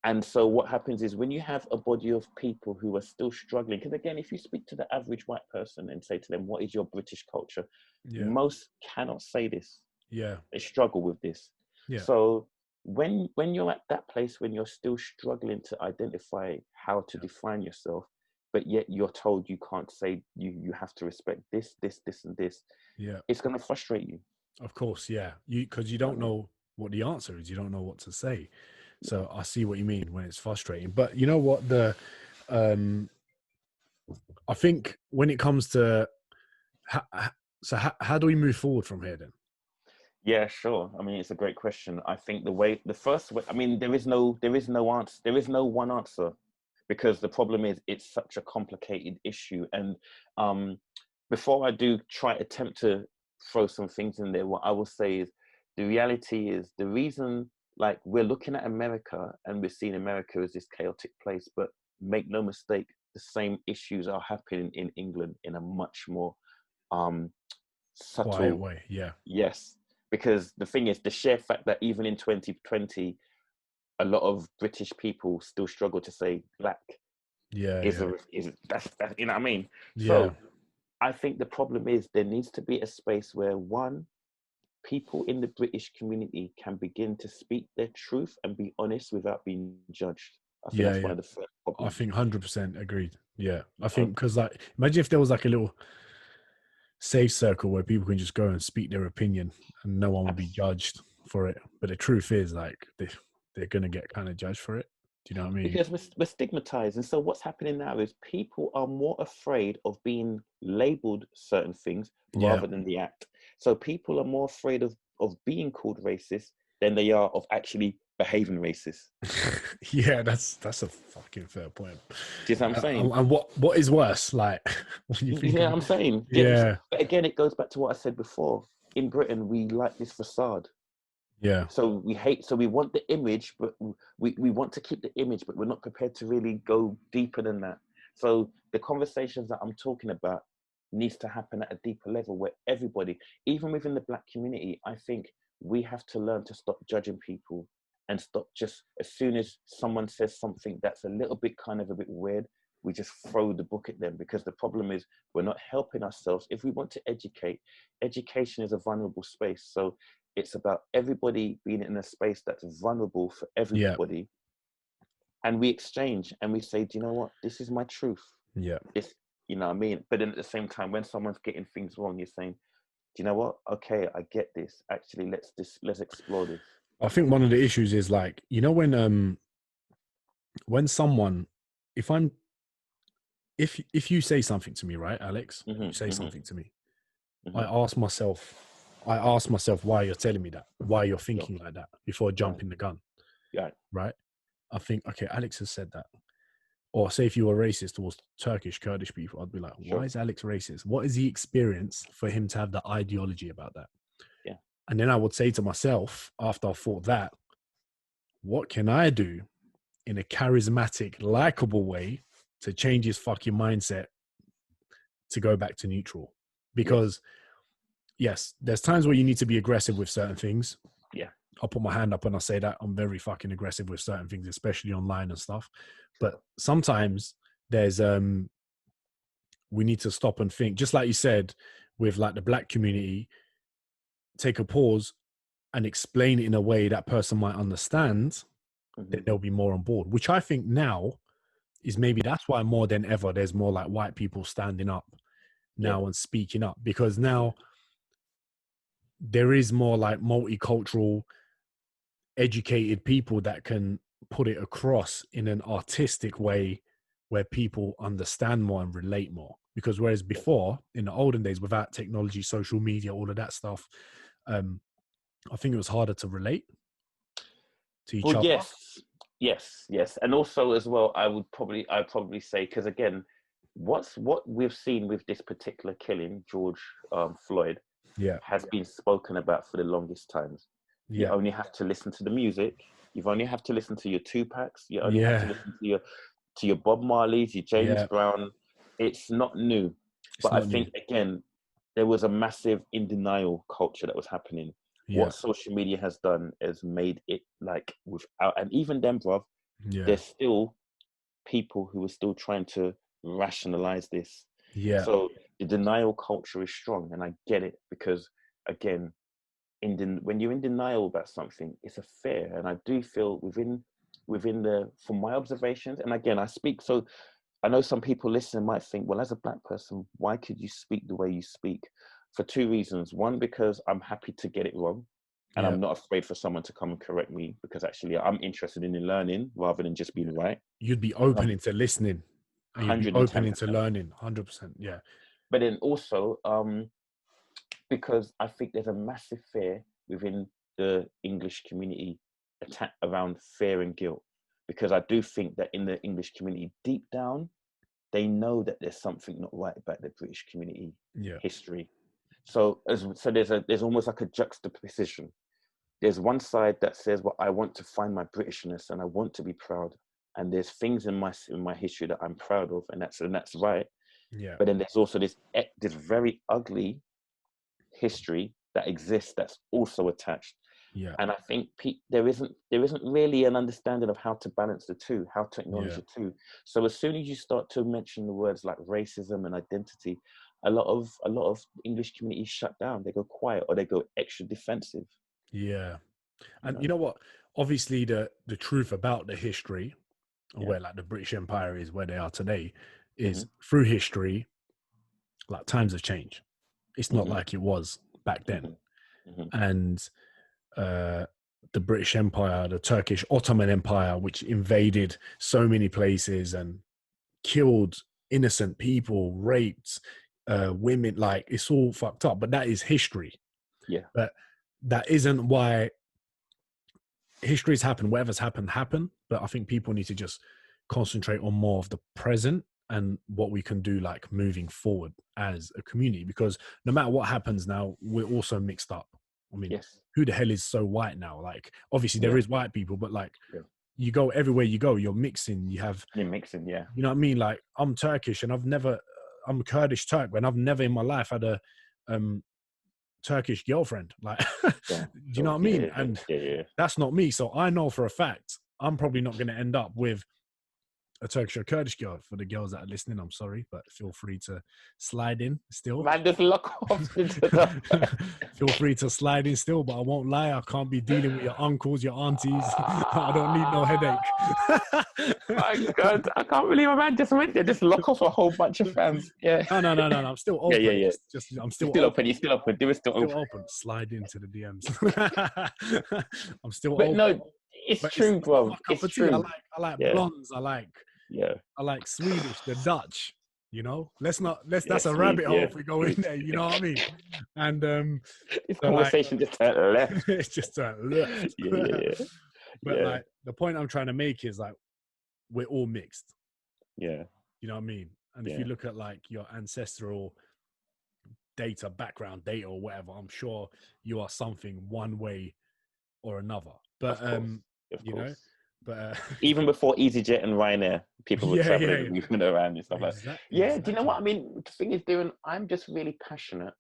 And so what happens is when you have a body of people who are still struggling, because again, if you speak to the average white person and say to them, what is your British culture? Yeah. Most cannot say this. Yeah. They struggle with this. Yeah. So when you're at that place, when you're still struggling to identify how to define yourself, but yet you're told you can't say, you have to respect this, this, this, and this. Yeah. It's going to frustrate you. Of course, yeah. Because you don't know what the answer is. You don't know what to say. So I see what you mean when it's frustrating. But you know what? I think when it comes to how do we move forward from here then? Yeah, sure. I mean, it's a great question. I think the first way, I mean, there is no answer. There is no one answer, because the problem is it's such a complicated issue. And before I do attempt to throw some things in there, what I will say is the reality is the reason, like, we're looking at America and we're seeing America as this chaotic place, but make no mistake, the same issues are happening in England in a much more subtle Quiet way. Yeah. Yes. Because the thing is, the sheer fact that even in 2020, a lot of British people still struggle to say black is that's you know what I mean? Yeah. So I think the problem is there needs to be a space where one, people in the British community can begin to speak their truth and be honest without being judged. I think that's one of the first problems. I think 100% agreed. Yeah. I think because, like, imagine if there was like a little safe circle where people can just go and speak their opinion and no one would be judged for it. But the truth is, like, they're going to get kind of judged for it. Do you know what I mean? Because we're stigmatized. And so what's happening now is people are more afraid of being labeled certain things rather than the act. So people are more afraid of being called racist than they are of actually behaving racist. Yeah, that's a fucking fair point. Do you know what I'm saying? And what is worse? Like, when you think I'm saying? Yeah. But again, it goes back to what I said before. In Britain, we like this facade. Yeah. So we want the image, but we want to keep the image, but we're not prepared to really go deeper than that. So the conversations that I'm talking about needs to happen at a deeper level where everybody, even within the black community, I think we have to learn to stop judging people and stop just, as soon as someone says something that's a little bit kind of a bit weird, we just throw the book at them, because the problem is we're not helping ourselves. If we want to educate, education is a vulnerable space. So It's about everybody being in a space that's vulnerable for Yeah. everybody. And we exchange and we say, do you know what? This is my truth. Yeah. This, you know what I mean? But then at the same time, when someone's getting things wrong, you're saying, do you know what? Okay, I get this. Actually, let's explore this. I think one of the issues is like, you know, when someone, if you say something to me, right, Alex, you say something to me, I ask myself why you're telling me that, why you're thinking like that before jumping the gun. Yeah. Right. I think, okay, Alex has said that. Or say if you were racist towards Turkish, Kurdish people, I'd be like, why is Alex racist? What is he experienced for him to have the ideology about that? Yeah. And then I would say to myself, after I thought that, what can I do in a charismatic, likable way to change his fucking mindset to go back to neutral? Because yes, there's times where you need to be aggressive with certain things. Yeah. I'll put my hand up and I'll say that I'm very fucking aggressive with certain things, especially online and stuff. But sometimes there's we need to stop and think, just like you said, with like the Black community, take a pause and explain it in a way that person might understand, then they'll be more on board, which I think now is maybe that's why more than ever there's more like white people standing up now and speaking up, because now there is more like multicultural educated people that can put it across in an artistic way where people understand more and relate more. Because whereas before, in the olden days, without technology, social media, all of that stuff, I think it was harder to relate to each other. Yes. And also as well, I'd probably say, because again, what we've seen with this particular killing, George Floyd, has been spoken about for the longest times. You only have to listen to the music. You only have to listen to your Tupacs. You only have to listen to your Bob Marleys, your James Brown. It's not new. But I think, again, there was a massive in denial culture that was happening. What social media has done is made it like without, and even then, bruv, there's still people who are still trying to rationalize this. So the denial culture is strong, and I get it, because again, when you're in denial about something, it's a fear. And I do feel within from my observations, and again, I speak, so I know some people listening might think, well, as a Black person, why could you speak the way you speak? For two reasons. One, because I'm happy to get it wrong, and I'm not afraid for someone to come and correct me, because actually I'm interested in learning rather than just being right. You'd be open into listening. And you'd be open into learning, 100%. Yeah. But then also, because I think there's a massive fear within the English community around fear and guilt. Because I do think that in the English community, deep down, they know that there's something not right about the British community history. So there's almost like a juxtaposition. There's one side that says, well, I want to find my Britishness and I want to be proud. And there's things in my history that I'm proud of, and that's right. Yeah. But then there's also this very ugly history that exists that's also attached. Yeah. And I think there isn't really an understanding of how to balance the two, how to acknowledge the two. So as soon as you start to mention the words like racism and identity, a lot of English communities shut down. They go quiet, or they go extra defensive. Yeah. And you know what? Obviously, the truth about the history, where like the British Empire is where they are today, is through history, like times have changed. It's not like it was back then. And the British Empire, the Turkish Ottoman Empire, which invaded so many places and killed innocent people, raped women, like it's all fucked up. But that is history. Yeah. But that isn't why history's happened. Whatever's happened. But I think people need to just concentrate on more of the present and what we can do, like moving forward as a community. Because no matter what happens now, we're also mixed up. I mean, who the hell is so white now? Like, obviously there is white people, but like, you go everywhere you go, you're mixing. You're mixing, you know what I mean? Like, I'm Turkish and I'm a Kurdish Turk, and I've never in my life had a Turkish girlfriend. Like, do you know what I mean? And that's not me. So I know for a fact I'm probably not going to end up with a Turkish or Kurdish girl. For the girls that are listening, I'm sorry, but feel free to slide in still. Man, just lock off into the... Feel free to slide in still, but I won't lie, I can't be dealing with your uncles, your aunties. I don't need no headache. My God, I can't believe a man just went there, just lock off a whole bunch of fans. Yeah. No. I'm still open. Yeah. Just I'm You're still still open. open. You're still open. Do it still open. Open. Slide into the DMs. I'm still But open. no, it's true, bro. It's true. I like blondes. I Yeah. like Swedish, the Dutch. You know, that's a Sweet, rabbit hole yeah. if we go in there. You know what I mean? And this so conversation just turned left. it's just left. Yeah. But like the point I'm trying to make is like we're all mixed. Yeah. You know what I mean? And if you look at like your ancestral data, background data or whatever, I'm sure you are something one way or another. But of you course. know, but even before EasyJet and Ryanair, people were traveling and moving around and stuff like that. Yeah, do you know what I mean? The thing is, Diren, I'm just really passionate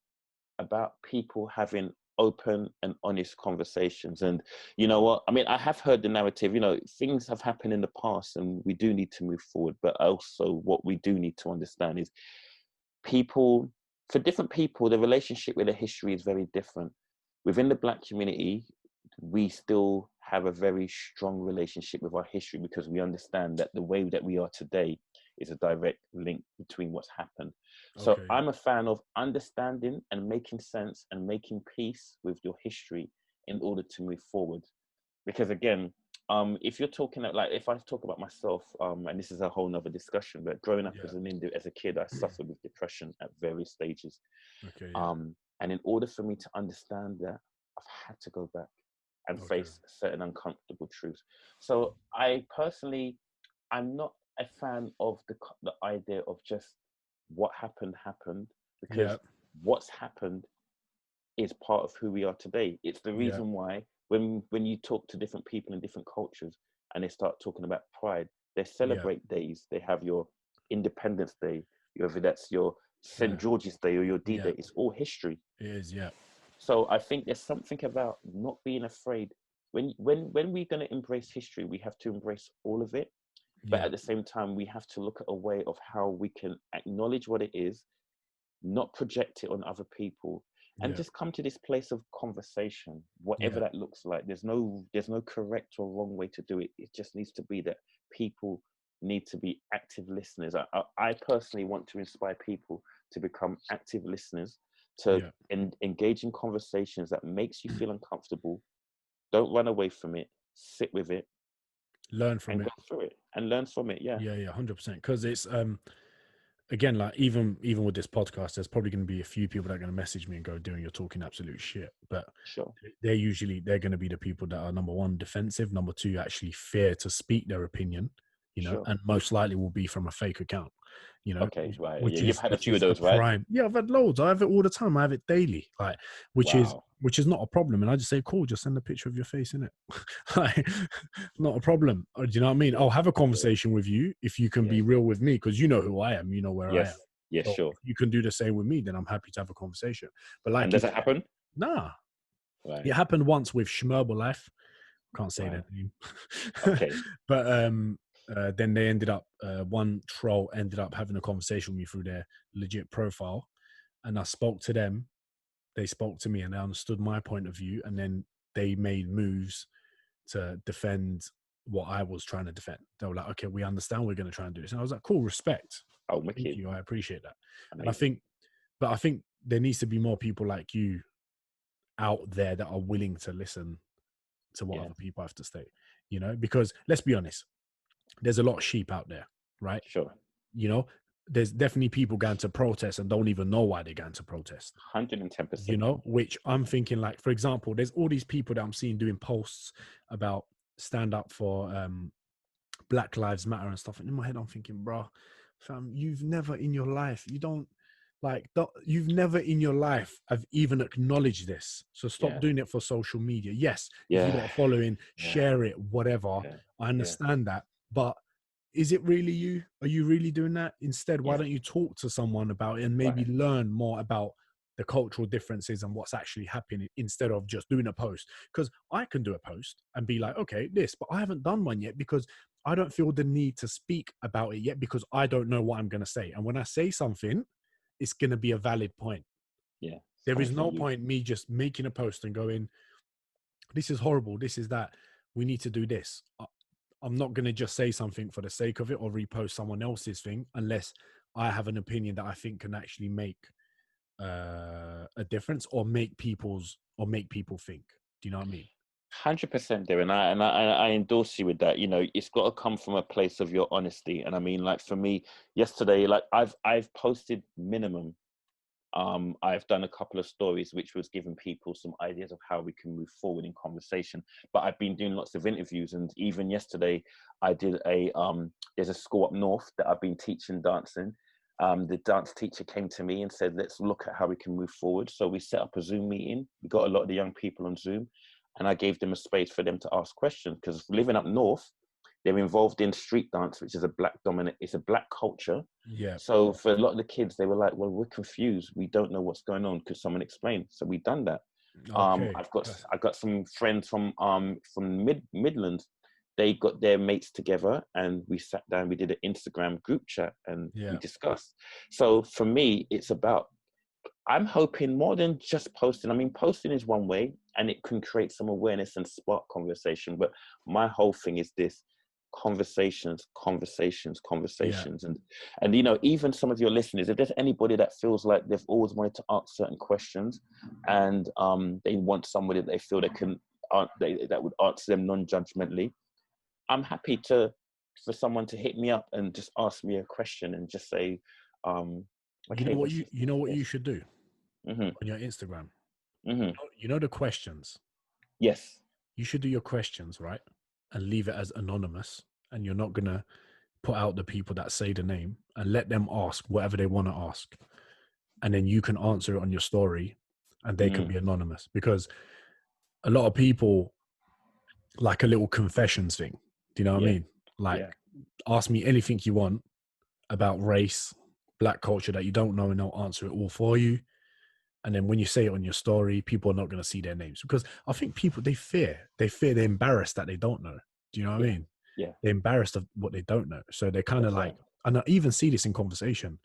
about people having open and honest conversations. And you know what? I mean, I have heard the narrative, you know, things have happened in the past and we do need to move forward. But also what we do need to understand is people, for different people, the relationship with the history is very different. Within the Black community, we still have a very strong relationship with our history because we understand that the way that we are today is a direct link between what's happened. So I'm a fan of understanding and making sense and making peace with your history in order to move forward. Because again, if you're talking like, if I talk about myself, and this is a whole nother discussion, but growing up as a kid, I suffered with depression at various stages. And in order for me to understand that, I've had to go back and face certain uncomfortable truths. So I personally, I'm not a fan of the idea of just what happened, because what's happened is part of who we are today. It's the reason why when you talk to different people in different cultures and they start talking about pride, they celebrate days. They have your Independence Day, whether that's your St. George's Day or your D-Day. It's all history. It is, So I think there's something about not being afraid. When we're going to embrace history, we have to embrace all of it. But at the same time, we have to look at a way of how we can acknowledge what it is, not project it on other people, and just come to this place of conversation, whatever that looks like. There's no correct or wrong way to do it. It just needs to be that people need to be active listeners. I personally want to inspire people to become active listeners, to engage in conversations that makes you feel uncomfortable. Don't run away from it. Sit with it. Learn from it. Go through it and learn from it. Yeah, 100%. Because it's again, like even with this podcast, there's probably going to be a few people that are going to message me and go, "Doing, you're talking absolute shit." But they're going to be the people that are, number one, defensive, number two, actually fear to speak their opinion, you know, and most likely will be from a fake account, you know. You've had a few of those, right? Yeah, I've had loads. I have it all the time. I have it daily, like which is not a problem. And I just say, cool, just send a picture of your face in it. Like, not a problem. Do you know what I mean? I'll have a conversation with you if you can be real with me, because you know who I am, you know where I am. Yeah, so if you can do the same with me, then I'm happy to have a conversation. But like, and does it happen? Nah. Right. It happened once with Schmerble Life. Can't say that name. Okay. But then they ended up, one troll ended up having a conversation with me through their legit profile, and I spoke to them. They spoke to me and they understood my point of view, and then they made moves to defend what I was trying to defend. They were like, okay, we understand, we're going to try and do this. And I was like, cool, respect. Thank you, I appreciate that. Amazing. And I think there needs to be more people like you out there that are willing to listen to what other people have to say, you know, because let's be honest, there's a lot of sheep out there, right? Sure. You know, there's definitely people going to protest and don't even know why they're going to protest. 110%. You know, which I'm thinking, like, for example, there's all these people that I'm seeing doing posts about stand up for Black Lives Matter and stuff. And in my head, I'm thinking, bro, fam, you've never in your life have even acknowledged this. So stop doing it for social media. Yes, if you got a following, share it, whatever. I understand that. But is it really you? Are you really doing that? Instead, why don't you talk to someone about it and maybe learn more about the cultural differences and what's actually happening, instead of just doing a post? Because I can do a post and be like, okay, this, but I haven't done one yet because I don't feel the need to speak about it yet because I don't know what I'm going to say. And when I say something, it's going to be a valid point. Yeah. There Coming is from no you. point me just making a post and going, this is horrible, this is that, we need to do this. I'm not going to just say something for the sake of it or repost someone else's thing unless I have an opinion that I think can actually make a difference or make people think. Do you know what I mean? 100% there, and I endorse you with that. You know, it's got to come from a place of your honesty. And I mean, like for me, yesterday, like I've posted minimum. I've done a couple of stories which was giving people some ideas of how we can move forward in conversation. But I've been doing lots of interviews, and even yesterday, I did there's a school up north that I've been teaching dancing. The dance teacher came to me and said, let's look at how we can move forward. So we set up a Zoom meeting. We got a lot of the young people on Zoom, and I gave them a space for them to ask questions, because living up north, they're involved in street dance, which is it's a black culture. Yeah. So for a lot of the kids, they were like, well, we're confused. We don't know what's going on. Could someone explain? So we've done that. Okay. I've got some friends from Midlands. They got their mates together and we sat down, we did an Instagram group chat and we discussed. So for me, it's about, I'm hoping more than just posting. I mean, posting is one way and it can create some awareness and spark conversation. But my whole thing is this: conversations. And you know, even some of your listeners, if there's anybody that feels like they've always wanted to ask certain questions and they want somebody that they feel that would answer them non-judgmentally, I'm happy for someone to hit me up and just ask me a question and just say, You know what you should do Mm-hmm. on your Instagram? Mm-hmm. You know the questions. Yes. You should do your questions, right? And leave it as anonymous. And you're not going to put out the people that say the name, and let them ask whatever they want to ask. And then you can answer it on your story and they can be anonymous, because a lot of people like a little confessions thing. Do you know what I mean? Like, ask me anything you want about race, black culture that you don't know, and they'll answer it all for you. And then when you say it on your story, people are not going to see their names, because I think people, they're embarrassed that they don't know. Do you know what I mean? Yeah. They're embarrassed of what they don't know. So they're kind of That's like, right. and I even see this in conversation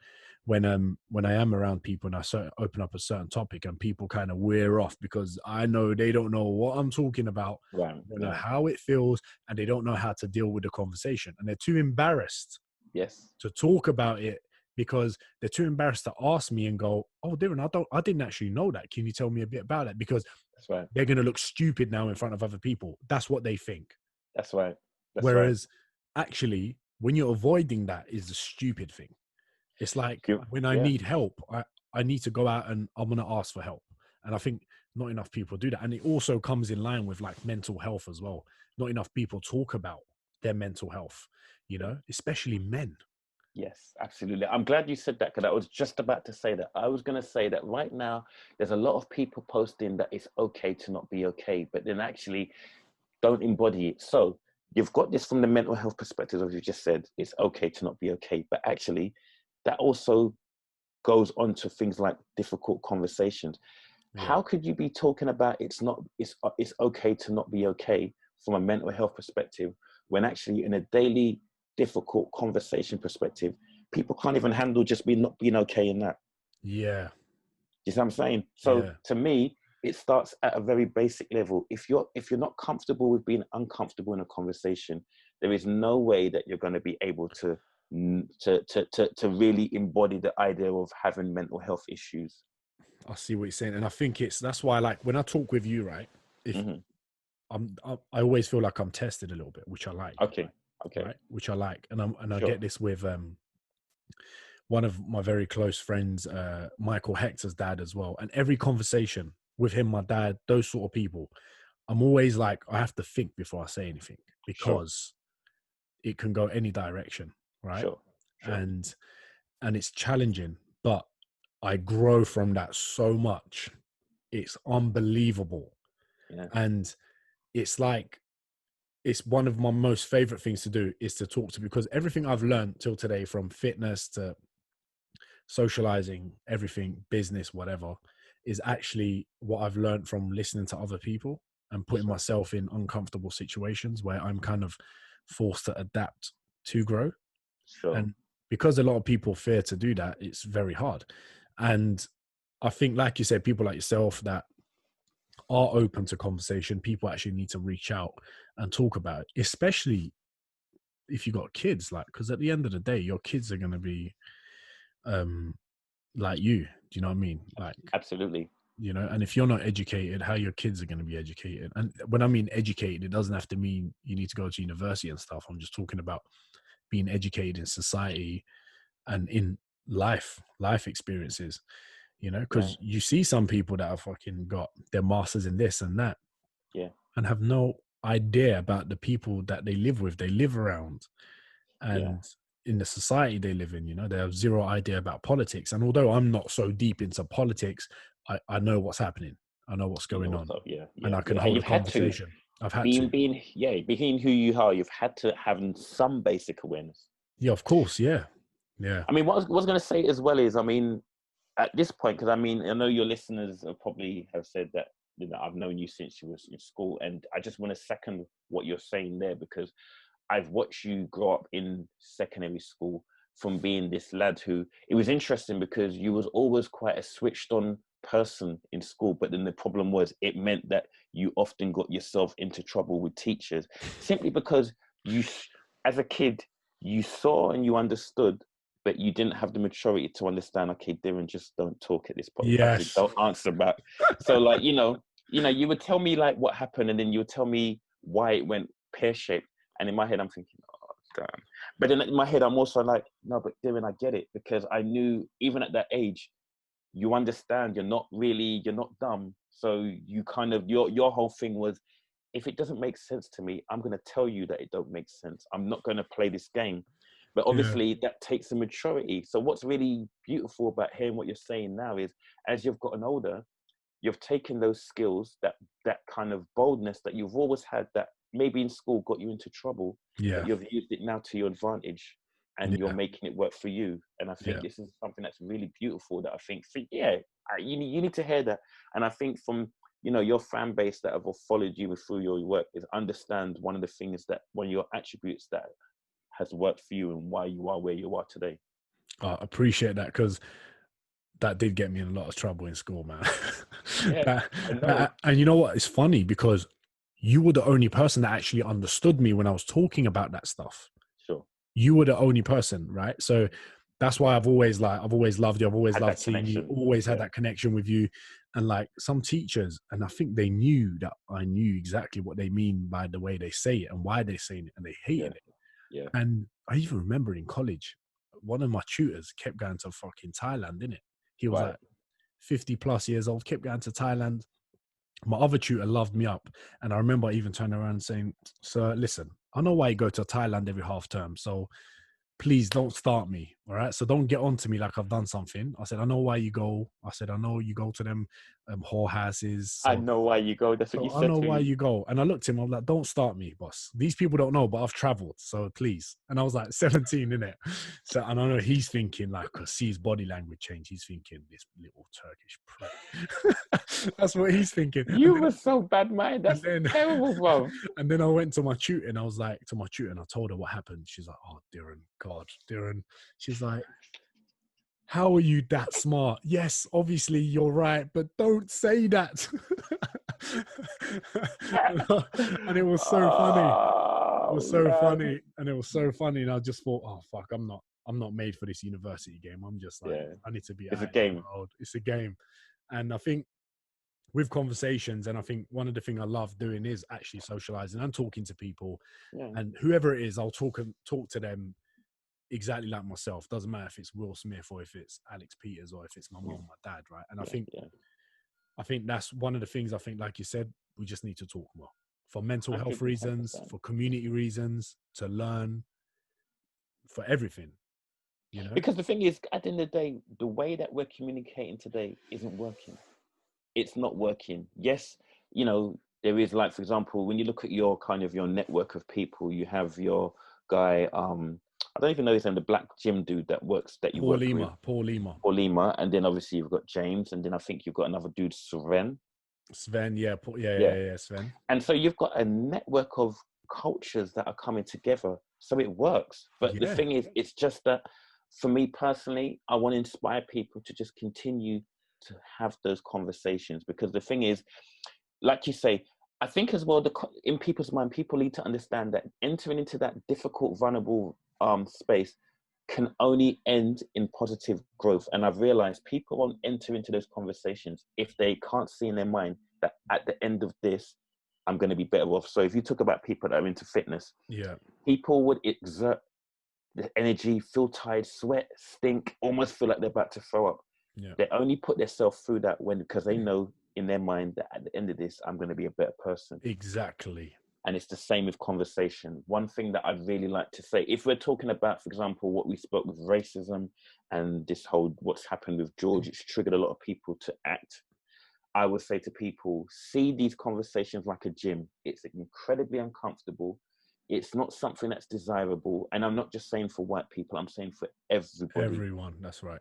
when I am around people and I open up a certain topic and people kind of wear off because I know they don't know what I'm talking about, Right. don't know how it feels, and they don't know how to deal with the conversation. And they're too embarrassed to talk about it, because they're too embarrassed to ask me and go, oh, Diren, I didn't actually know that. Can you tell me a bit about it? Because That's right. they're going to look stupid now in front of other people. That's what they think. That's right. Whereas actually, when you're avoiding that is the stupid thing. It's like when I need help, I need to go out and I'm going to ask for help. And I think not enough people do that. And it also comes in line with like mental health as well. Not enough people talk about their mental health, you know, especially men. Yes, absolutely. I'm glad you said that, because I was just about to say that. I was going to say that right now, there's a lot of people posting that it's okay to not be okay, but then actually don't embody it. So you've got this from the mental health perspective, as you just said, it's okay to not be okay. But actually, that also goes on to things like difficult conversations. How could you be talking about it's okay to not be okay from a mental health perspective, when actually in a daily difficult conversation perspective, people can't even handle just not being okay in that? Yeah. You see what I'm saying? So to me, it starts at a very basic level. If you're not comfortable with being uncomfortable in a conversation, there is no way that you're going to be able to really embody the idea of having mental health issues. I see what you're saying. And I think that's why, like, when I talk with you, right, if I always feel like I'm tested a little bit, which I like. Okay. Right? Which I like. And I get this with one of my very close friends, Michael Hector's dad as well. And every conversation with him, my dad, those sort of people, I'm always like, I have to think before I say anything, because it can go any direction, right? And it's challenging, but I grow from that so much. It's unbelievable. And it's like, it's one of my most favorite things to do is to talk to, because everything I've learned till today, from fitness to socializing, everything, business, whatever, is actually what I've learned from listening to other people and putting myself in uncomfortable situations where I'm kind of forced to adapt to grow. Sure. And because a lot of people fear to do that, it's very hard. And I think, like you said, people like yourself that are open to conversation, people actually need to reach out and talk about it, especially if you got kids, like, because at the end of the day, your kids are going to be like you. Do you know what I mean? Like, Absolutely. you know, and if you're not educated, how your kids are going to be educated? And when I mean educated, it doesn't have to mean you need to go to university and stuff. I'm just talking about being educated in society and in life experiences, you know, because you see some people that have fucking got their masters in this and that, and have no idea about the people that they live with, they live around, and in the society they live in. You know, they have zero idea about politics. And although I'm not so deep into politics, I know what's happening. I know what's going on, and I can hold a conversation. I've had to. Being who you are, you've had to have some basic awareness. Yeah, of course. Yeah. I mean, what I was going to say as well is, I mean, at this point, because I mean, I know your listeners probably have said that, you know, I've known you since you was in school, and I just want to second what you're saying there, because I've watched you grow up in secondary school from being this lad who, it was interesting because you was always quite a switched on person in school, but then the problem was it meant that you often got yourself into trouble with teachers simply because you, as a kid, you saw and you understood, but you didn't have the maturity to understand, okay, Diren, just don't talk at this point. Yes. Don't answer back. So like, you know, you would tell me like what happened, and then you would tell me why it went pear-shaped. And in my head, I'm thinking, oh, damn. But then in my head, I'm also like, no, but Diren, I get it, because I knew even at that age, you understand, you're not dumb. So you kind of, your whole thing was, if it doesn't make sense to me, I'm going to tell you that it don't make sense. I'm not going to play this game. But obviously that takes a maturity. So what's really beautiful about hearing what you're saying now is, as you've gotten older, you've taken those skills, that kind of boldness that you've always had, that maybe in school got you into trouble, but you've used it now to your advantage, and you're making it work for you. And I think this is something that's really beautiful, that I think, you need to hear that. And I think from, you know, your fan base that have followed you through your work, is understand one of the things that, one of your attributes that has worked for you and why you are where you are today. I appreciate that, because that did get me in a lot of trouble in school, man. And you know what? It's funny because you were the only person that actually understood me when I was talking about that stuff. Sure. You were the only person, right? So that's why I've always loved you. I've always loved seeing you, always had that connection with you. And like some teachers, and I think they knew that I knew exactly what they mean by the way they say it and why they're saying it, and they hated it. Yeah. And I even remember in college, one of my tutors kept going to fucking Thailand, didn't it? He was like 50 plus years old, kept going to Thailand. My other tutor loved me up. And I remember even turning around and saying, "Sir, listen, I know why you go to Thailand every half term. So please don't start me. All right. So don't get on to me like I've done something." I said, "I know why you go." I said, "I know you go to them whorehouses. So, I know why you go. That's what you said. I know why you go." And I looked at him, I was like, "Don't start me, boss. These people don't know, but I've traveled. So please." And I was like 17, innit? So, and I know he's thinking, like, I see his body language change. He's thinking, this little Turkish prick. That's what he's thinking. You were so bad, man. That's terrible, bro. And then I went to my tutor, and I was like, and I told her what happened. She's like, "Oh, Diren, God, Diren." She's like, "How are you that smart?" "Yes, obviously you're right, but don't say that." And it was so funny. It was so funny, and it was so funny. And I just thought, oh fuck, I'm not made for this university game. I'm just like, I need to be. It's a game. It's a game. And I think with conversations, and I think one of the things I love doing is actually socializing and talking to people, and whoever it is, I'll talk to them exactly like myself. Doesn't matter if it's Will Smith or if it's Alex Peters or if it's my mom or my dad, right? And I think that's one of the things. I think, like you said, we just need to talk more for mental health reasons, 100%. For community reasons, to learn, for everything, you know. Because the thing is, at the end of the day, the way that we're communicating today isn't working. It's not working. Yes, you know, there is, like, for example, when you look at your kind of your network of people, you have your guy, I don't even know his name, the black gym dude that you work with. Paul Lima. And then obviously you've got James, and then I think you've got another dude, Sven. Sven. And so you've got a network of cultures that are coming together, so it works. But the Yeah. thing is, it's just that for me personally, I want to inspire people to just continue to have those conversations, because the thing is, like you say, I think as well, in people's mind, people need to understand that entering into that difficult, vulnerable space can only end in positive growth. And I've realized people won't enter into those conversations if they can't see in their mind that at the end of this, I'm going to be better off. So if you talk about people that are into fitness, Yeah. people would exert the energy, feel tired, sweat, stink, almost feel like they're about to throw up. Yeah. They only put themselves through that because they know in their mind that at the end of this, I'm going to be a better person. Exactly. And it's the same with conversation. One thing that I'd really like to say, if we're talking about, for example, what we spoke with racism and this whole, what's happened with George, it's triggered a lot of people to act. I would say to people, see these conversations like a gym. It's incredibly uncomfortable. It's not something that's desirable. And I'm not just saying for white people, I'm saying for everybody. Everyone, that's right.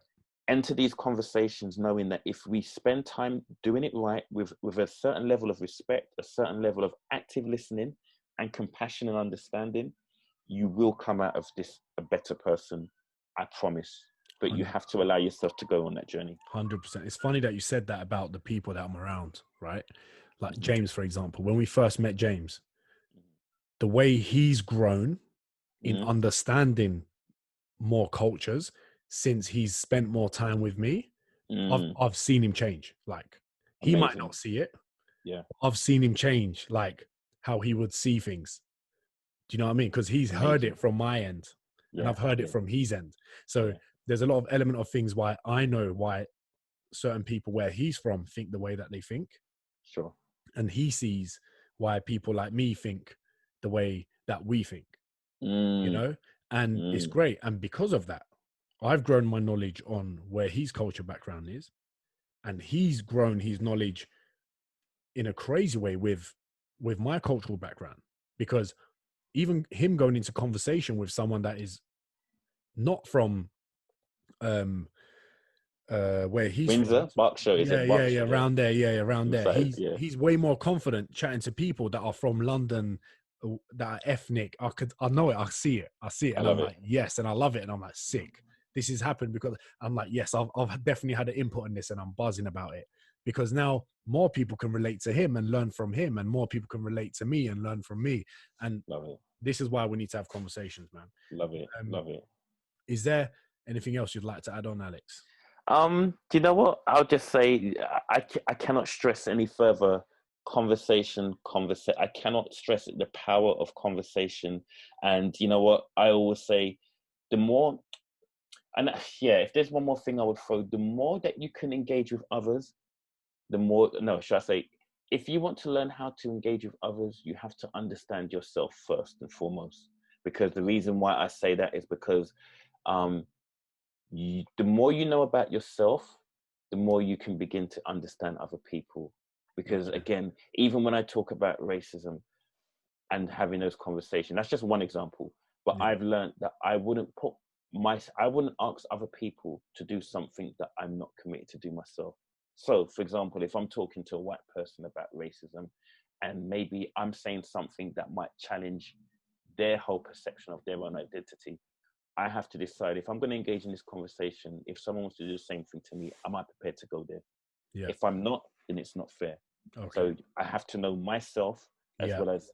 Enter these conversations knowing that if we spend time doing it right, with a certain level of respect, a certain level of active listening and compassion and understanding, you will come out of this a better person, I promise. But you have to allow yourself to go on that journey. 100%. It's funny that you said that about the people that I'm around, right? Like James, for example. When we first met James, the way he's grown in understanding more cultures since he's spent more time with me, I've seen him change. Like, he might not see it. Yeah. I've seen him change, like how he would see things. Do you know what I mean? Because he's heard it from my end, and I've heard it from his end. So there's a lot of element of things why I know why certain people where he's from think the way that they think. Sure. And he sees why people like me think the way that we think, you know? And it's great. And because of that, I've grown my knowledge on where his culture background is, and he's grown his knowledge in a crazy way with my cultural background, because even him going into conversation with someone that is not from where he's Windsor, from, Berkshire, is it Berkshire? around there, around there. Inside, He's way more confident chatting to people that are from London, that are ethnic. I know it, I see it, and I'm like, yes, and I love it, and I'm like, sick. This has happened because I'm like, yes, I've definitely had an input on this, and I'm buzzing about it, because now more people can relate to him and learn from him, and more people can relate to me and learn from me. And this is why we need to have conversations, man. Love it. Is there anything else you'd like to add on, Alex? Do you know what? I'll just say I cannot stress any further conversation. I cannot stress the power of conversation. And you know what? I always say, the more, and if there's one more thing I would throw, the more that you can engage with others, the more, no, should I say, if you want to learn how to engage with others, you have to understand yourself first and foremost. Because the reason why I say that is because the more you know about yourself, the more you can begin to understand other people. Because again, even when I talk about racism and having those conversations, that's just one example. But I've learned that I wouldn't ask other people to do something that I'm not committed to do myself. So, for example, if I'm talking to a white person about racism, and maybe I'm saying something that might challenge their whole perception of their own identity, I have to decide if I'm going to engage in this conversation. If someone wants to do the same thing to me, am I prepared to go there? Yeah. If I'm not, then it's not fair. Okay. So I have to know myself as well as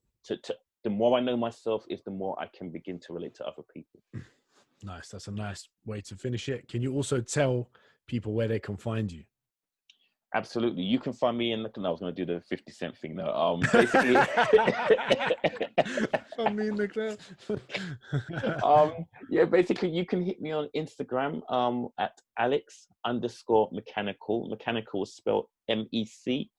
the more I know myself is the more I can begin to relate to other people. Nice. That's a nice way to finish it. Can you also tell people where they can find you? Absolutely. You can find me in the, I was going to do the 50 Cent thing now. Basically, find me in the club. Basically you can hit me on Instagram at Alex_Mechanikool. Mechanical is spelled MECHANIKOOL.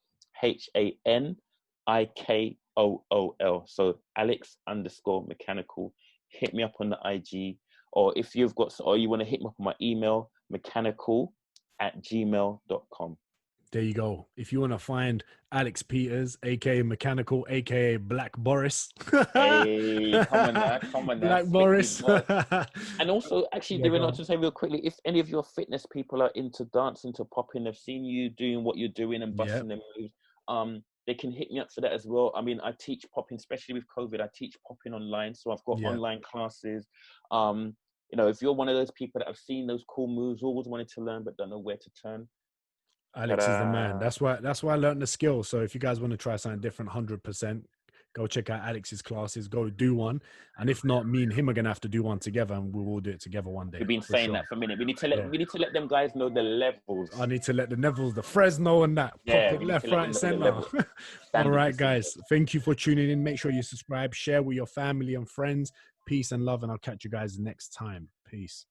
So Alex_Mechanicool. Hit me up on the IG, or if you've got, or you want to hit me up on my email, mechanicool@gmail.com. There you go. If you want to find Alex Peters, aka Mechanicool, aka Black Boris. Hey, come on now. Black Boris. And also, actually, Diren, not to say real quickly, if any of your fitness people are into dancing, to popping, they've seen you doing what you're doing and busting them moves, they can hit me up for that as well. I mean, I teach popping, especially with COVID. I teach popping online, so I've got online classes. You know, if you're one of those people that have seen those cool moves, always wanted to learn but don't know where to turn, Alex is the man. That's why I learned the skill. So if you guys want to try something different, 100%, go check out Alex's classes. Go do one, and if not, me and him are gonna have to do one together, and we'll all do it together one day. We've been saying that for a minute. We need to let them guys know the levels. I need to let the Neville's, the Fresno, and that pop it left, right, and center. All right, guys. Thank you for tuning in. Make sure you subscribe, share with your family and friends. Peace and love, and I'll catch you guys next time. Peace.